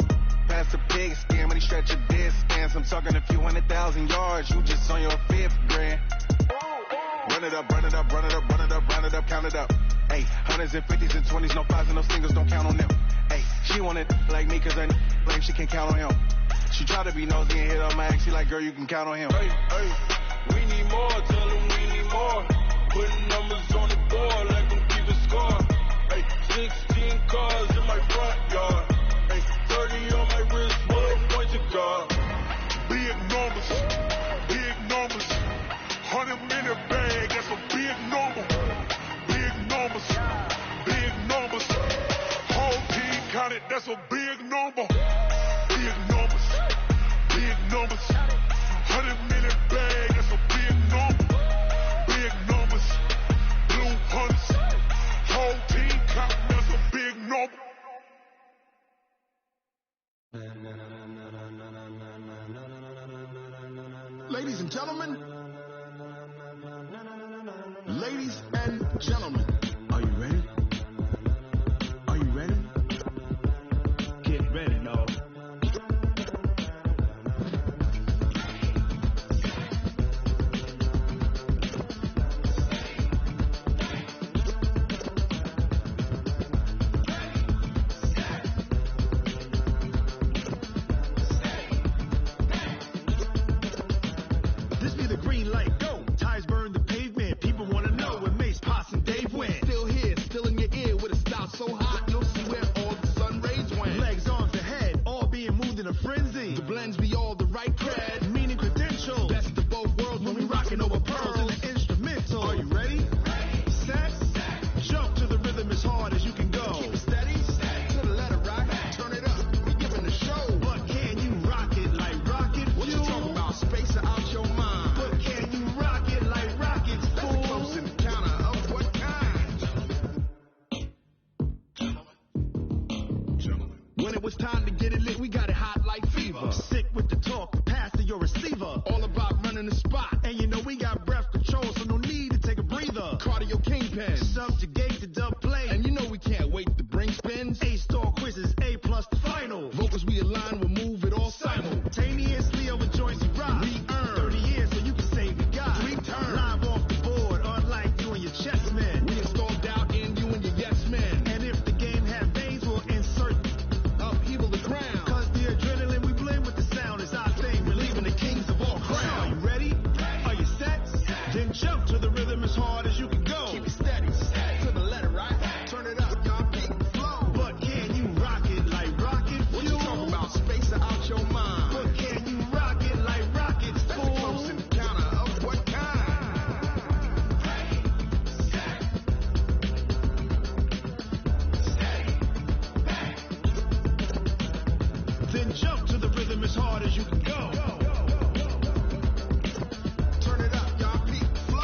pass the pig skin when he stretch a distance. I'm talking a few 100,000 yards, you just on your 5th grand. Run it up, run it up, run it up, run it up, run it up, count it up. Hey, hundreds and 50s and 20s, no 5s and no singles, don't count on them. Hey, she wanted like me cause her blame, she can't count on him. She tried to be nosy and hit on my ex, she like, girl, you can count on him. Hey, we need more, tell them we need more. Putting numbers on the board, let them keep the score. Hey, 16 cars in my front yard. Hey, 30 on my wrist, bullet points of God. Big numbers. Big numbers. 100-minute bag, that's a big number. Big numbers. Big numbers. Whole team counted, that's a big number. Big numbers. Big numbers. 100-minute bag, that's a big number. Big numbers. Blue hunts. Whole team counting, that's a big number. Ladies and gentlemen, ladies and gentlemen, are you ready? Are you ready? Get ready, no. This be the green light, go. Tires burn the pavement. People want to know where Mace, Potts, and Dave went. Still here, still in your ear with a style so hot, you'll see where all the sun rays went. Legs, arms, and head, all being moved in a frenzy. The blends be all the right cred, meaning credentials. Best of both worlds when we rocking over pearls in the instrumental. Are you ready? Set, jump to the rhythm as hard as you can go. Keep it steady, to the letter right, turn it up, we giving the show. But can you rock it like rocket fuel? What you talking about, space out your mind? But can you rock it like rockets, fool? That's a close encounter of what kind? When it was time to get it lit, we got it hot like fever. Sick with the talk, pass to your receiver. All about running the spot, and you know we got breath control, so no need to take a breather. Cardio kingpin, subjugate the dub play, and you know we can't wait to bring spins. A-star quizzes, A+ the final. Vocals we align, we'll move it all simultaneously over joints we rock. We earn 30 years, so you can say we got. Return live off the board, unlike you and your chess men. We install doubt in you and your yes men. And if the game had veins, we'll insert upheaval the ground. Cause the adrenaline we blend with the sound is our thing. We're leaving the kings of all crowns. Are you ready? Are you set? Then jump to the rhythm as hard as you can go. Keep it steady, to the letter right. Turn it up, y'all keep the flow. But can you rock it like rocket fuel? What you talking about, space out your mind? But can you rock it like rockets, fool? That's a close encounter of what kind? Then jump to the rhythm as hard as you can go. Turn it up, y'all keep the flow.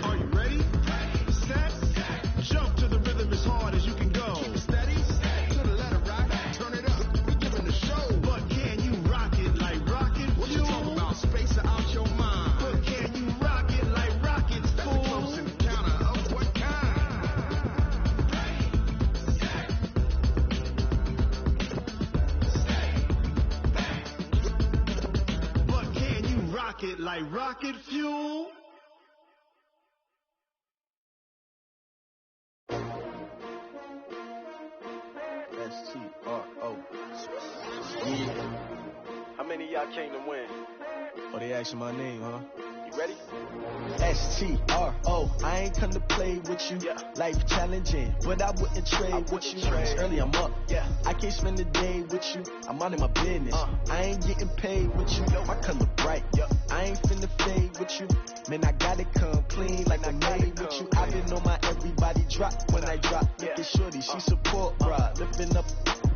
Are you ready? Set, jump to the rhythm as hard as you can go. Keep it steady, to the letter right. like rocket fuel. S-T-R-O. Yeah. How many of y'all came to win? Oh, they asking my name, huh? You ready? S-T-R-O. I ain't come to play with you. Yeah. Life challenging, but I wouldn't trade with you. Early I'm up. Yeah. I can't spend the day with you. I'm out in my business. I ain't getting paid with you. I come look bright. Yeah. I ain't finna fade with you. Man, I gotta come clean like I made with you. I been on my everybody drop when I drop. Look at shorty, she support, bruh. Lifting up.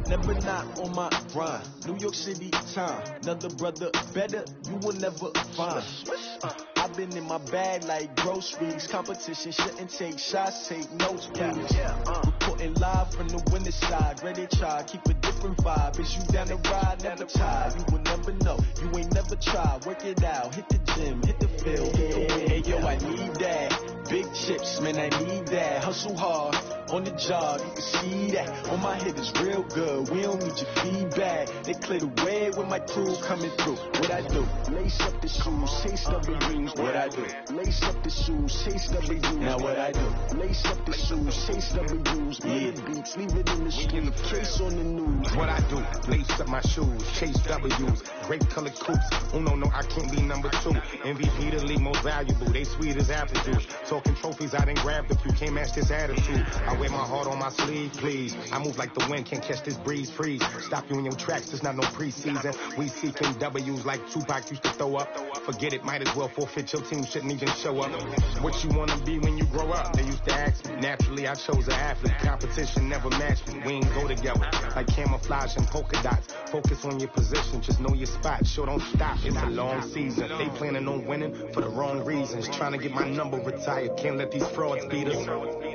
Never not on my grind. New York City time. Another brother better, you will never find. I've been in my bag like groceries. Competition shouldn't take shots, take notes, please. Reporting live from the winner's side. Ready to try, keep a different vibe. Is you down the ride, never tired. You will never know, you ain't never tried. Work it out, hit the gym, hit the field. Hey yo, I need that. Big chips, man, I need that. Hustle hard. On the job, you can see that. On my head is real good. We don't need your feedback. They clear the way with my crew coming through. What I do? Lace up the shoes, chase W's. What I do? Lace up the shoes, chase W's. Now what I do? Lace up the shoes, chase W's. Yeah, beats, leave it in the street. Case on the news. What I do? Lace up my shoes, chase W's. Great colored coops. Oh no, I can't be number 2. MVP the league most valuable. They sweet as apple juice. Talking trophies, I done grabbed a few. Can't match this attitude. I wear my heart on my sleeve, please. I move like the wind, can't catch this breeze, freeze. Stop you in your tracks, there's not no preseason. We seeking W's like Tupac used to throw up. Forget it, might as well forfeit, your team shouldn't even show up. What you wanna be when you grow up? They used to ask me. Naturally, I chose an athlete. Competition never matched me. We ain't go together. Like camouflage and polka dots. Focus on your position, just know your spot. Sure, don't stop, it's a long season. They planning on winning for the wrong reasons. Trying to get my number retired, can't let these frauds beat us.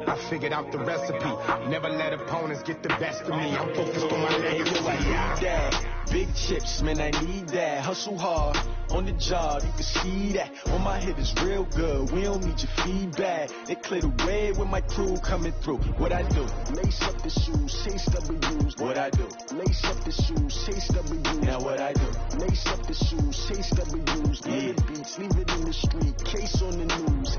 I figured out the recipe. Never let opponents get the best of me. I'm focused on my legacy. I need that. Big chips, man, I need that. Hustle hard on the job, you can see that. On my head is real good. We don't need your feedback. They clear the way with my crew coming through. What I do? Lace up the shoes, chase W's. What I do? Lace up the shoes, chase W's. Now what I do? Lace up the shoes, chase W's. Yeah, beats, leave it in the street. Case on the news.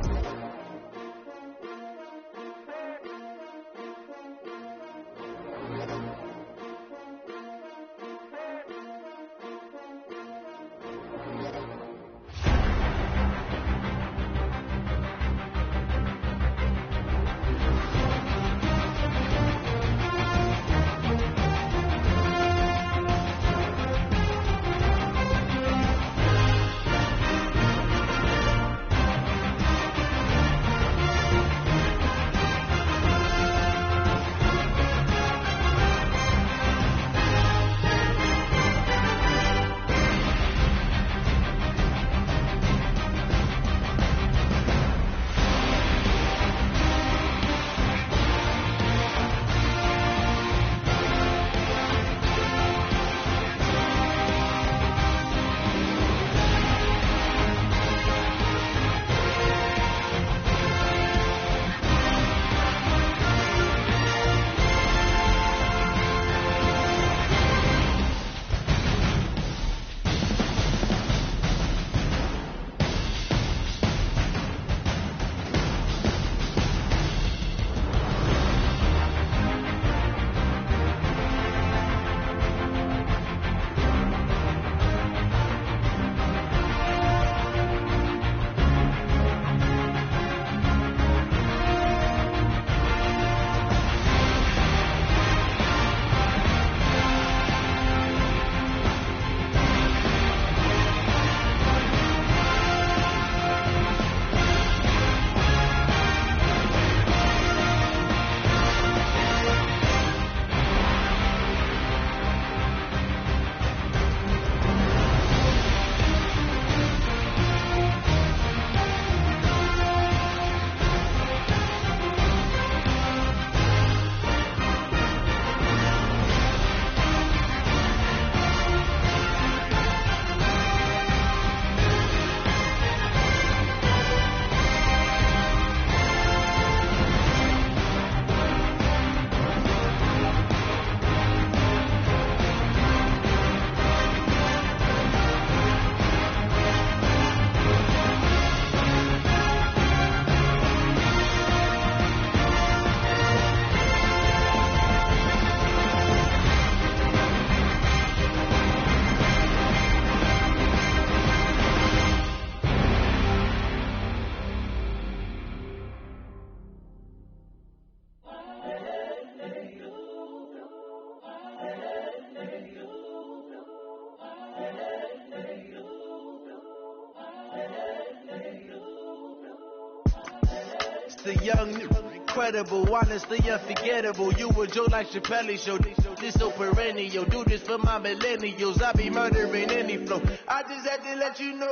the young, incredible, honestly unforgettable. You a Joe like Chappelle show. This so perennial. Do this for my millennials. I be murdering any flow. I just had to let you know.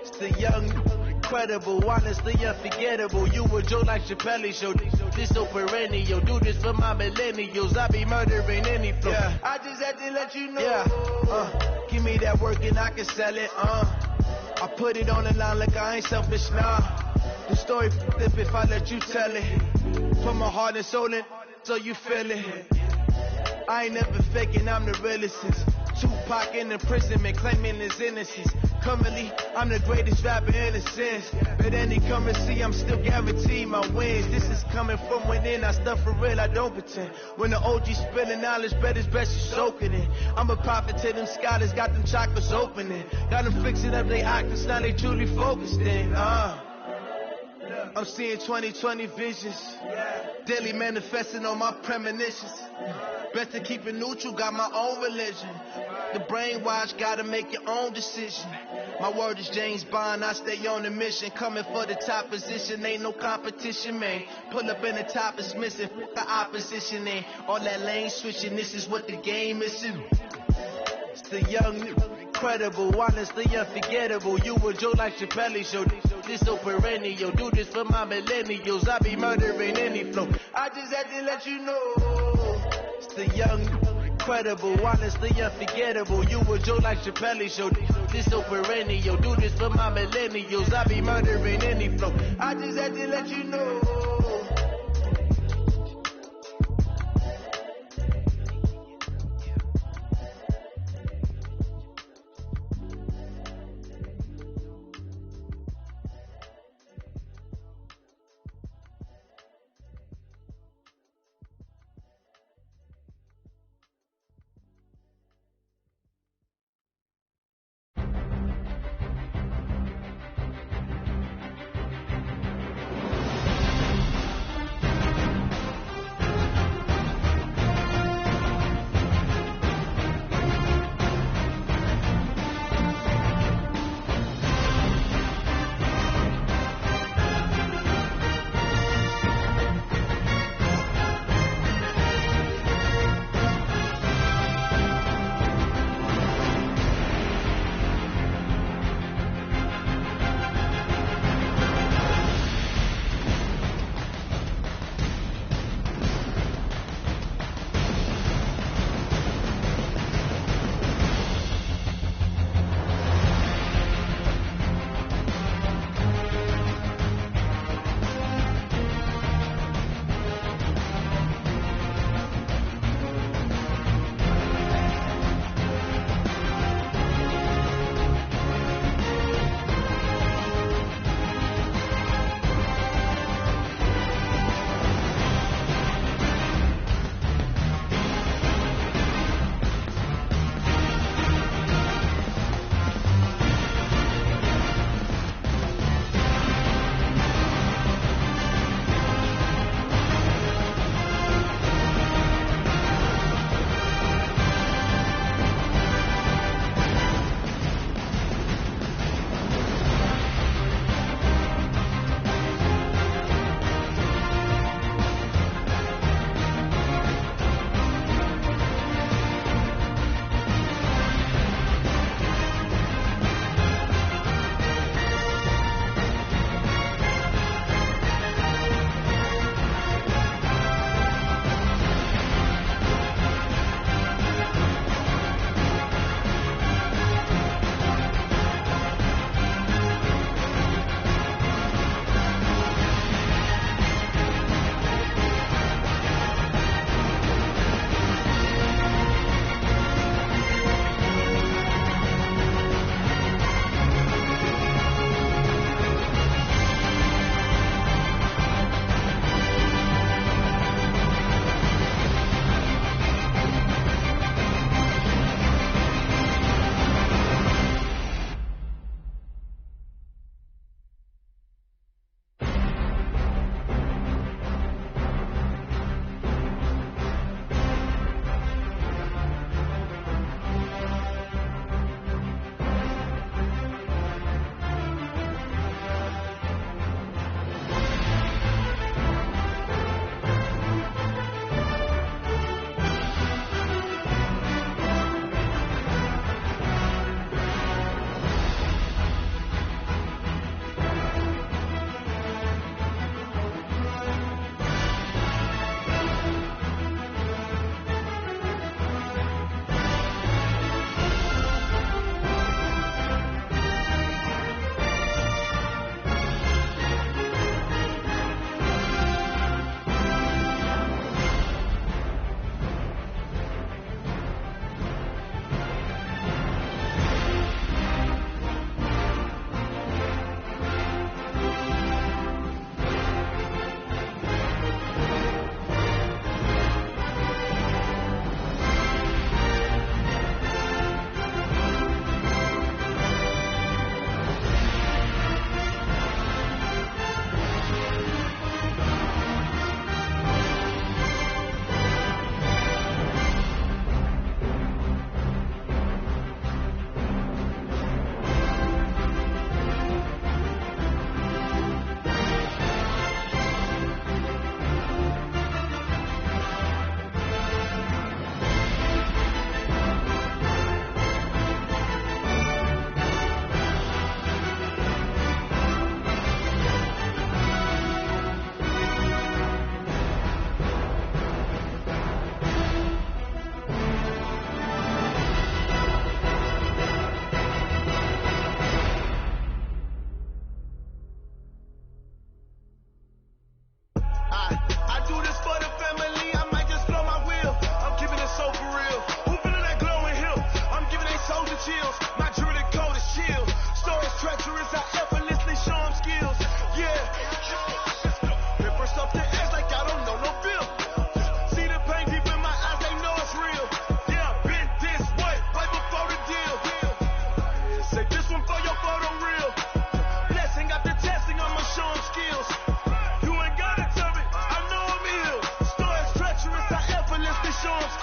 It's the young, incredible, honestly unforgettable. You a Joe like Chappelle show. This so perennial. Do this for my millennials. I be murdering any flow. Yeah. I just had to let you know. Yeah. Give me that work and I can sell it. I put it on the line like I ain't selfish, nah. The story flip if I let you tell it. Put my heart and soul in, so you feel it. I ain't never faking, I'm the realest since Tupac in imprisonment, claiming his innocence. Currently, I'm the greatest rapper in a sense. But any currency, I'm still guaranteed my wins. This is coming from within, I stuff for real, I don't pretend. When the OG spilling knowledge, bet it's best you soaking it. I'm a prophet to them scholars, got them chakras opening. Got them fixing up they octaves, now they truly focused in. I'm seeing 2020 visions, daily manifesting on my premonitions. Best to keep it neutral, got my own religion. The brainwash, gotta make your own decision. My word is James Bond, I stay on the mission. Coming for the top position, ain't no competition, man. Pull up in the top is missing, the opposition ain't. All that lane switching, this is what the game is. It's the young, incredible, honestly unforgettable. You a Joe like Chappelle show. This so perennial. Do this for my millennials. I be murdering any flow. I just had to let you know. It's the young, incredible, honestly unforgettable. You a Joe like Chappelle show. This so perennial. Do this for my millennials. I be murdering any flow. I just had to let you know.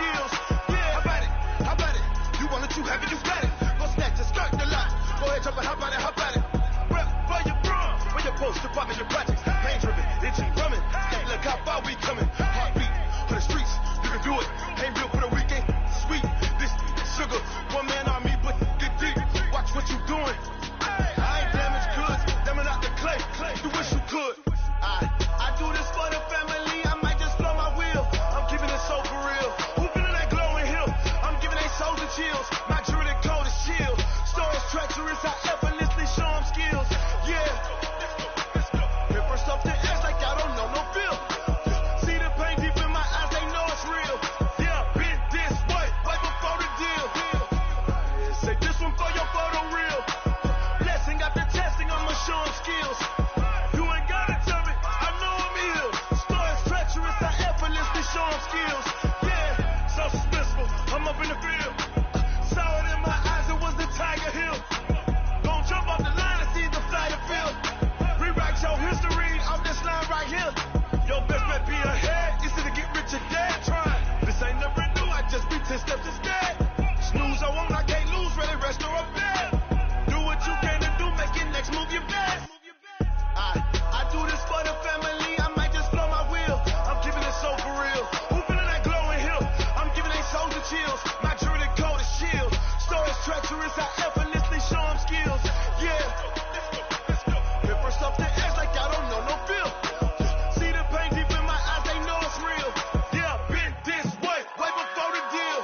skills. Yeah, how about it? You want it, you have it, you got it. Go snatch it, skirt the lot. Go ahead, jump it, how about it? Rep for your bro, when you're supposed to pop in your projects. Pain driven, itchy drumming. Look how far we coming. Heartbeat for the streets, you can do it. Ain't real for the weekend, sweet. This sugar, one man on me, but get deep. Watch what you doing. I ain't damaged goods, damn out the clay. You wish you could. I do this for the family. I might just blow my wheel. I'm giving it so for real. Who feeling that glowing hill? I'm giving they souls and chills. My jewelry cold as shield. Stories treacherous, I effortlessly show them skills. Yeah. Hit first off the edge like I don't know no feel. See the pain deep in my eyes, they know it's real. Yeah, been this way before the deal. Say this one for your photo reel. Blessing after testing, I'ma show them skills. You ain't gotta tell me, I know I'm ill. Stories treacherous, I effortlessly show them skills. Yeah, so suspenseful, I'm up in the field. Saw it in my eyes, it was the Tiger Hill. Gon' jump off the line and see the fly the field. Rewrite your history off this line right here. Your best bet be ahead, easy to get rich or dead. Trying, this ain't never new, I just be 10 steps instead. Snooze I won't, I can't lose, ready, rest or up bed. Do what you can to do, make your next move your best. I do this for the family, I might just blow my wheel. I'm giving it so for real. Who feeling that glowing hill? I'm giving they souls and chills. My jewelry cold as shield. Stories treacherous, I effortlessly show them skills. Yeah. Hit first off the edge like I don't know no feel. See the pain deep in my eyes, they know it's real. Yeah, been this way before the deal.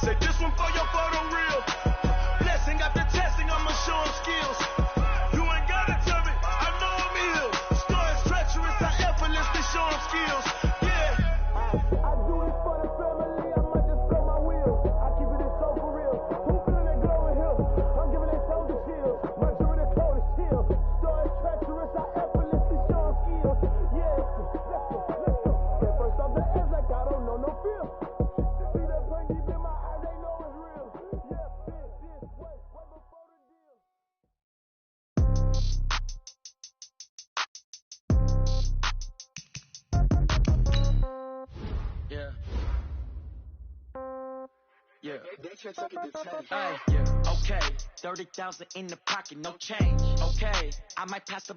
Say this one for your photo reel. Blessing after testing, I'ma show them skills. You ain't gotta tell me, I know I'm ill. Stories treacherous, I effortlessly show them skills. Yeah. I do this for the family, I might just blow my wheel. I keep it so for real. Who feeling that glowing hill? I'm giving they souls and chills. My jewelry cold as shield. Stories treacherous, I effortlessly show them skills. Yeah. Let's go. Hit first off the edge like I don't know no feel. See that pain deep in my eyes, they know it's real. Yeah, been this way before the deal. Yeah. Yeah. Yeah. Okay. 30,000 in the pocket, no change. Okay. I might pass the.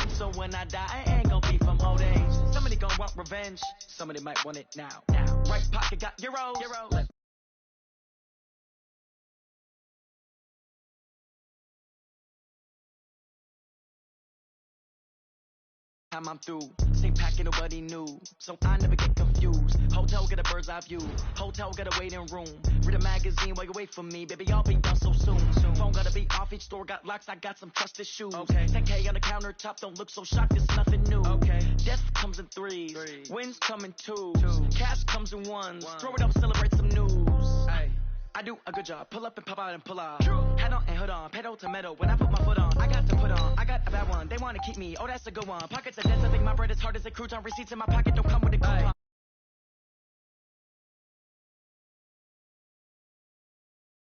So when I die, I ain't gonna be from old age. Somebody gonna want revenge. Somebody might want it now. Right pocket got euros. Time I'm through, same packet nobody knew, so I never get confused. Hotel get a bird's eye view, hotel get a waiting room. Read a magazine while you wait for me, baby, I'll be done so soon. Phone gotta be off, each store got locks, I got some trusted shoes. Okay, 10K on the countertop, don't look so shocked, it's nothing new. Okay, death comes in threes, wins come in twos, cash comes in ones. Throw it up, celebrate some news. Ay. I do a good job, pull up and pop out and pull off. Head on and hood on, pedal to metal. When I put my foot on, I got to put on. I got a bad one, they wanna keep me, oh that's a good one. Pockets are dense, I think my bread is hard as a crouton. Receipts in my pocket don't come with a coupon.